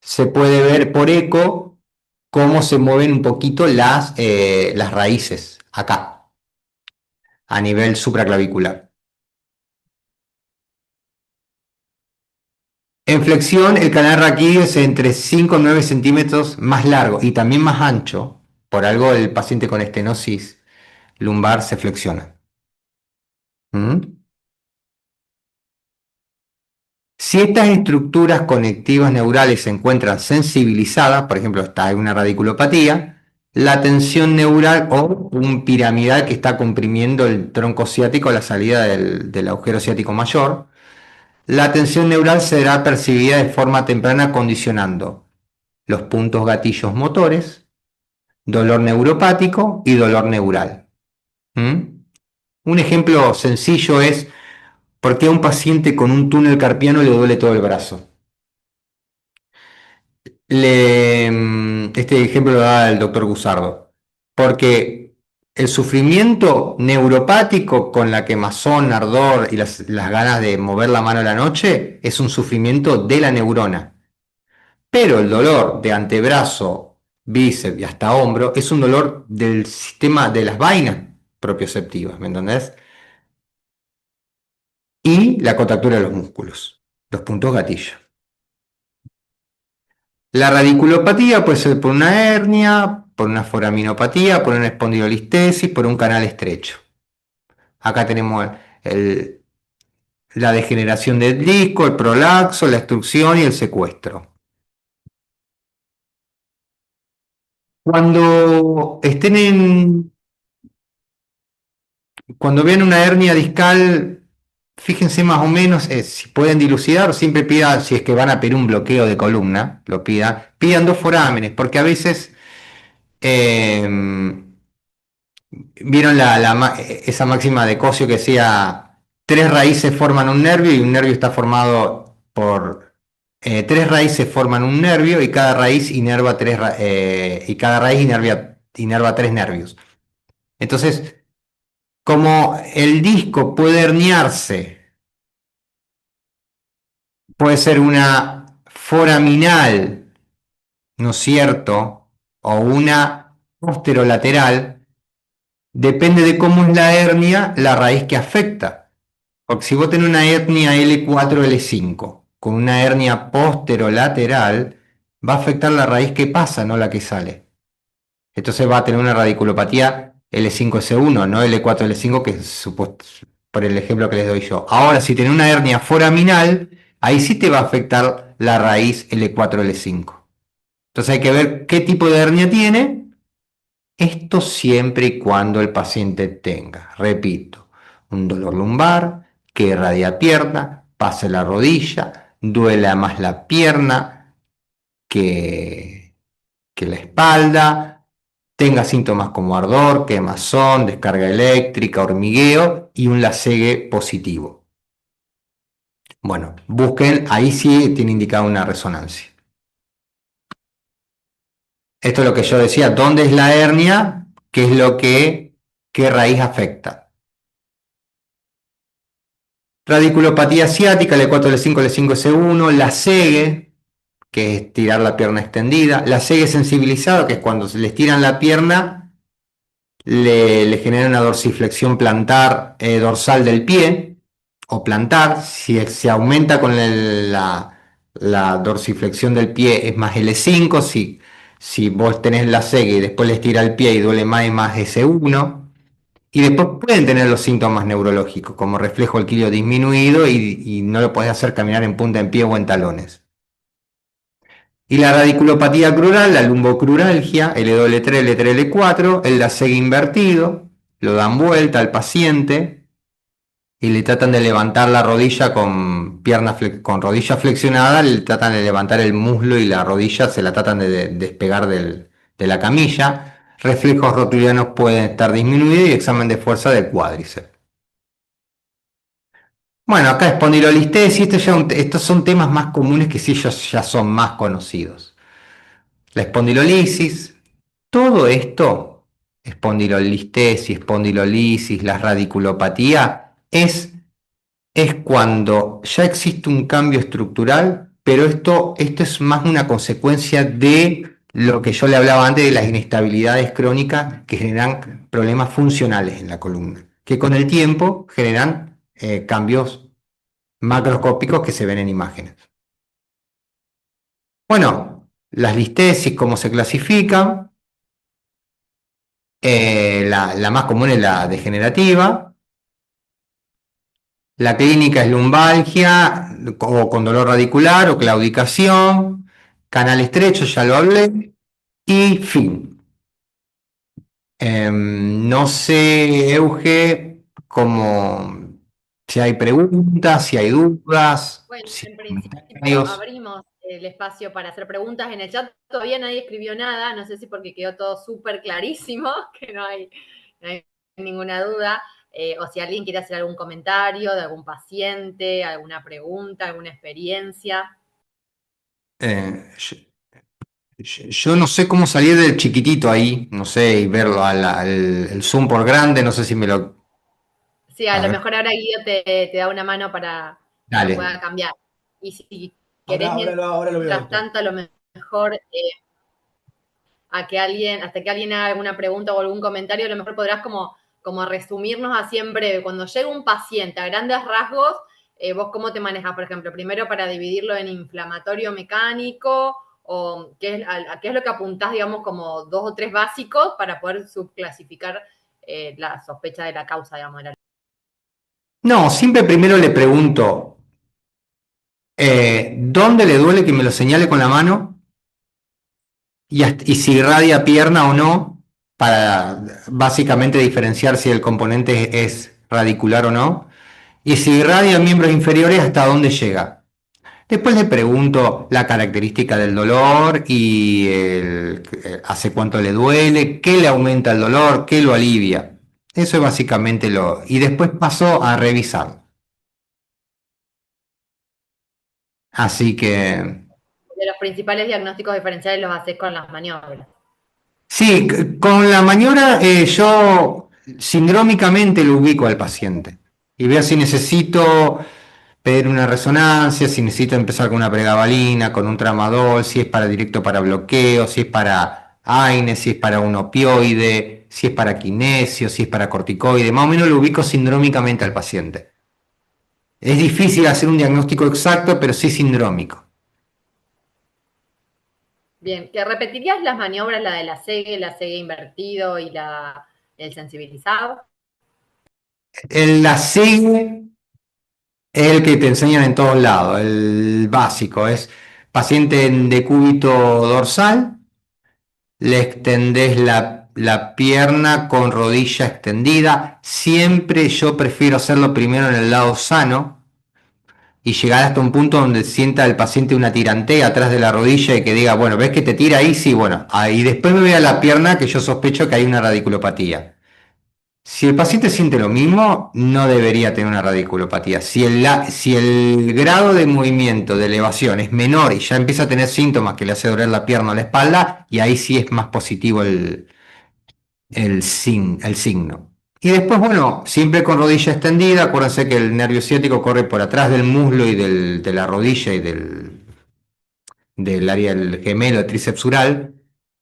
se puede ver por eco cómo se mueven un poquito las raíces acá, a nivel supraclavicular. En flexión, el canal raquídeo es entre 5 y 9 centímetros más largo y también más ancho. Por algo el paciente con estenosis lumbar se flexiona. ¿Mm? Si estas estructuras conectivas neurales se encuentran sensibilizadas, por ejemplo, está en una radiculopatía, la tensión neural o un piramidal que está comprimiendo el tronco ciático a la salida del agujero ciático mayor, la tensión neural será percibida de forma temprana condicionando los puntos gatillos motores, dolor neuropático y dolor neural. ¿Mm? Un ejemplo sencillo es por qué a un paciente con un túnel carpiano le duele todo el brazo. Este ejemplo lo da el doctor Gusardo, porque el sufrimiento neuropático con la quemazón, ardor y las ganas de mover la mano a la noche es un sufrimiento de la neurona, pero el dolor de antebrazo, bíceps y hasta hombro es un dolor del sistema de las vainas propioceptivas, ¿me entendés? Y la contractura de los músculos, los puntos gatillo. La radiculopatía puede ser por una hernia, por una foraminopatía, por una espondilolistesis, por un canal estrecho. Acá tenemos la degeneración del disco, el prolaxo, la extrusión y el secuestro. Cuando vean una hernia discal, fíjense más o menos si pueden dilucidar, siempre pidan, si es que van a pedir un bloqueo de columna, pidan 2 forámenes, porque a veces vieron esa máxima de Cosio que decía 3 raíces forman un nervio y un nervio está formado por 3 raíces forman un nervio y cada raíz inerva 3 y cada raíz inerva 3 nervios. Entonces, como el disco puede herniarse, puede ser una foraminal, ¿no es cierto? O una posterolateral, depende de cómo es la hernia, la raíz que afecta. Porque si vos tenés una hernia L4-L5 con una hernia posterolateral, va a afectar la raíz que pasa, no la que sale. Entonces va a tener una radiculopatía L5-S1, no L4-L5, que es por el ejemplo que les doy yo. Ahora, si tenés una hernia foraminal, ahí sí te va a afectar la raíz L4-L5. Entonces hay que ver qué tipo de hernia tiene. Esto siempre y cuando el paciente tenga, repito, un dolor lumbar, que irradia pierna, pase la rodilla, duela más la pierna que la espalda, tenga síntomas como ardor, quemazón, descarga eléctrica, hormigueo y un lacegue positivo. Bueno, busquen, ahí sí tiene indicada una resonancia. Esto es lo que yo decía, ¿dónde es la hernia? ¿Qué es qué raíz afecta? Radiculopatía ciática, L4, L5, L5, S1, lacegue, que es tirar la pierna extendida, lacegue sensibilizado, que es cuando se les tiran la pierna, le genera una dorsiflexión plantar dorsal del pie, o plantar, si se aumenta con la dorsiflexión del pie es más L5, si vos tenés lacegue y después les tira el pie y duele más, es más S1. Y después pueden tener los síntomas neurológicos, como reflejo alquilio disminuido y no lo podés hacer caminar en punta en pie o en talones. Y la radiculopatía crural, la lumbocruralgia, L2, L3, L3, L4, el lacegue invertido, lo dan vuelta al paciente y le tratan de levantar la rodilla con con rodilla flexionada, le tratan de levantar el muslo y la rodilla se la tratan de despegar de la camilla. Reflejos rotulianos pueden estar disminuidos y examen de fuerza del cuádriceps. Bueno, acá espondilolistesis, estos son temas más comunes que sí ya son más conocidos. La espondilolisis, todo esto, espondilolistesis, espondilolisis, la radiculopatía, es cuando ya existe un cambio estructural, pero esto es más una consecuencia de lo que yo le hablaba antes de las inestabilidades crónicas que generan problemas funcionales en la columna, que con el tiempo generan cambios macroscópicos que se ven en imágenes. Bueno, las listesis, ¿cómo se clasifican? La más común es la degenerativa. La clínica es lumbalgia o con dolor radicular o claudicación, canal estrecho, ya lo hablé, y fin. No sé, Euge, cómo, si hay preguntas, si hay dudas, Bueno, si en hay principio comentarios. abrimos el espacio para hacer preguntas. En el chat todavía nadie escribió nada, no sé si porque quedó todo súper clarísimo, que no hay ninguna duda, o si alguien quiere hacer algún comentario de algún paciente, alguna pregunta, alguna experiencia. Eh, yo, yo no sé cómo salir del chiquitito ahí, no sé, y verlo el zoom por grande, no sé si me lo... Sí, a A lo ver, mejor ahora Guido te da una mano para que lo dale. pueda cambiar. Y si querés, Ahora lo veo, mientras doctor. tanto, a lo mejor hasta que alguien haga alguna pregunta o algún comentario, a lo mejor podrás como resumirnos así en breve. Cuando llega un paciente a grandes rasgos, vos cómo te manejas, por ejemplo, primero para dividirlo en inflamatorio mecánico, o a qué es lo que apuntás, digamos, como 2 o 3 básicos para poder subclasificar la sospecha de la causa, digamos. No, siempre primero le pregunto, ¿dónde le duele que me lo señale con la mano? Y si irradia pierna o no, para básicamente diferenciar si el componente es radicular o no. Y si irradia miembros inferiores, ¿hasta dónde llega? Después le pregunto la característica del dolor y hace cuánto le duele, qué le aumenta el dolor, qué lo alivia. Eso es básicamente lo... Y después paso a revisar. Así que... De los principales diagnósticos diferenciales los haces con las maniobras. Sí, con la maniobra yo sindrómicamente lo ubico al paciente y veo si necesito pedir una resonancia, si necesito empezar con una pregabalina, con un tramadol, si es para directo para bloqueo, si es para AINE, si es para un opioide, si es para kinesio, si es para corticoide, más o menos lo ubico sindrómicamente al paciente. Es difícil hacer un diagnóstico exacto, pero sí sindrómico. Bien, ¿te repetirías las maniobras, la de la segue invertido y el sensibilizado? La SIG es el que te enseñan en todos lados, el básico, es paciente en decúbito dorsal, le extendés la pierna con rodilla extendida, siempre yo prefiero hacerlo primero en el lado sano y llegar hasta un punto donde sienta el paciente una tirantea atrás de la rodilla y que diga, bueno, ¿ves que te tira ahí? Sí, bueno, ahí después me vea la pierna que yo sospecho que hay una radiculopatía. Si el paciente siente lo mismo, no debería tener una radiculopatía. Si el grado de movimiento, de elevación es menor y ya empieza a tener síntomas que le hace doler la pierna o la espalda, y ahí sí es más positivo el signo. Y después, bueno, siempre con rodilla extendida, acuérdense que el nervio ciático corre por atrás del muslo y de la rodilla y del área del gemelo trícepsural.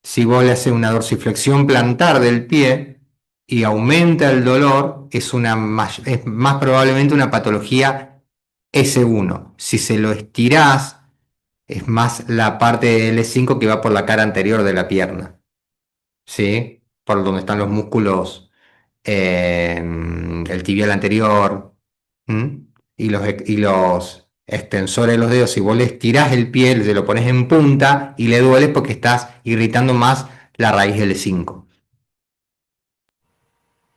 Si vos le haces una dorsiflexión plantar del pie y aumenta el dolor, es más probablemente una patología S1. Si se lo estirás, es más la parte de L5 que va por la cara anterior de la pierna, ¿sí? Por donde están los músculos, el tibial anterior, ¿m? Y los extensores de los dedos. Si vos le estirás el pie, se lo pones en punta y le duele porque estás irritando más la raíz L5.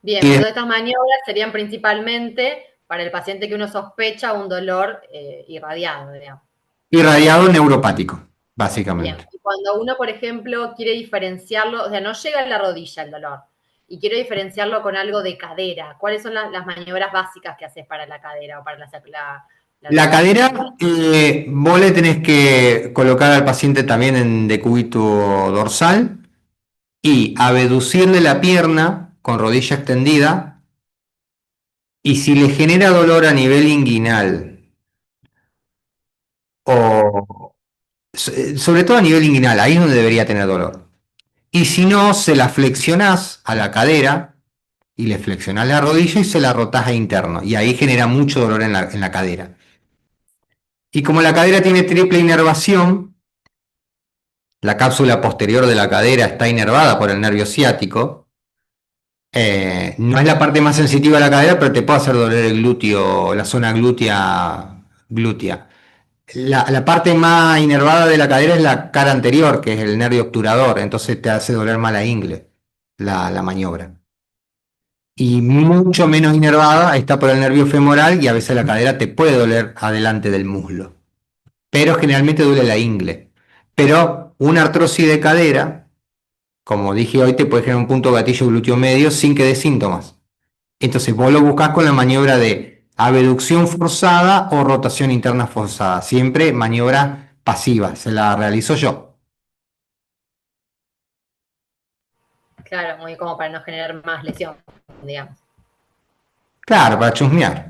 Bien, Y entonces estas maniobras serían principalmente para el paciente que uno sospecha un dolor irradiado, digamos. Irradiado neuropático, Bien, básicamente. y cuando uno, por ejemplo, quiere diferenciarlo, o sea, no llega a la rodilla el dolor, y quiere diferenciarlo con algo de cadera, ¿cuáles son las maniobras básicas que haces para la cadera o para la La luxación? cadera, vos le tenés que colocar al paciente también en decúbito dorsal y abducirle la pierna con rodilla extendida. Y si le genera dolor a nivel inguinal, o sobre todo a nivel inguinal, ahí es donde debería tener dolor. Y si no, se la flexionás a la cadera y le flexionás la rodilla y se la rotás a interno. Y ahí genera mucho dolor en la cadera. Y como la cadera tiene triple inervación, la cápsula posterior de la cadera está inervada por el nervio ciático. No es la parte más sensitiva de la cadera, pero te puede hacer doler el glúteo, la zona glútea. La parte más inervada de la cadera es la cara anterior, que es el nervio obturador, entonces te hace doler más la ingle, la maniobra. Y mucho menos inervada está por el nervio femoral y a veces la cadera te puede doler adelante del muslo, pero generalmente duele la ingle. Pero una artrosis de cadera, como dije hoy, te puede generar un punto gatillo glúteo medio sin que dé síntomas. Entonces vos lo buscás con la maniobra de abducción forzada o rotación interna forzada. Siempre maniobra pasiva, se la realizo yo. Claro, muy como para no generar más lesión, digamos. Claro, para chusmear.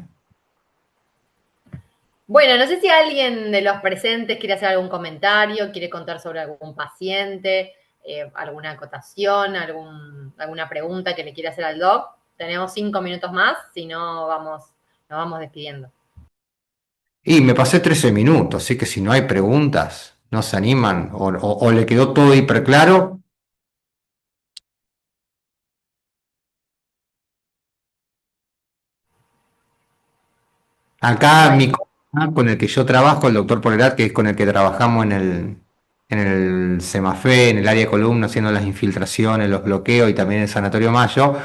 Bueno, no sé si alguien de los presentes quiere hacer algún comentario, quiere contar sobre algún paciente, alguna acotación, alguna pregunta que le quiera hacer al doc. Tenemos 5 minutos más, si no nos vamos despidiendo. Y me pasé 13 minutos, así que si no hay preguntas, no se animan o le quedó todo hiper claro. Acá mi Bueno, colega con el que yo trabajo, el doctor Polerat, que es con el que trabajamos en el CEMAFE, en el área de columna, haciendo las infiltraciones, los bloqueos y también en el Sanatorio Mayo,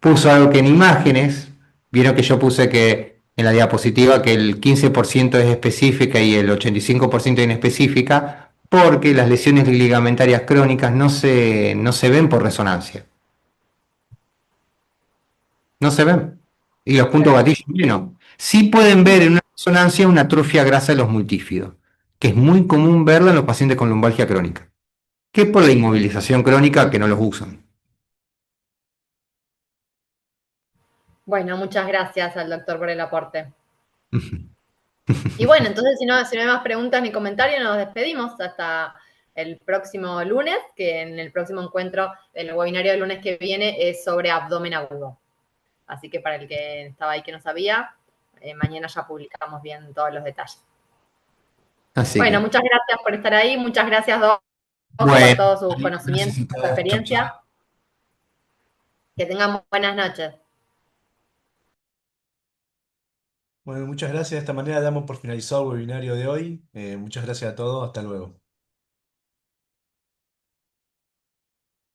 puso algo que en imágenes, vieron que yo puse que en la diapositiva que el 15% es específica y el 85% inespecífica, porque las lesiones ligamentarias crónicas no se ven por resonancia, no se ven. Y los puntos claro. gatillo menos. Sí pueden ver en una resonancia una atrofia grasa de los multífidos, que es muy común verla en los pacientes con lumbalgia crónica, que es por la inmovilización crónica que no los usan. Bueno, muchas gracias al doctor por el aporte. Y bueno, entonces si no hay más preguntas ni comentarios, nos despedimos hasta el próximo lunes, que en el próximo encuentro, el webinario del lunes que viene es sobre abdomen agudo. Así que para el que estaba ahí que no sabía, mañana ya publicamos bien todos los detalles. Así Bueno, que, muchas gracias por estar ahí, muchas gracias, Doc, por bueno, todos sus gracias conocimientos, a su todos. Chau, experiencia. chau. Que tengan buenas noches. Bueno, muchas gracias. De esta manera damos por finalizado el webinario de hoy. Muchas gracias a todos. Hasta luego.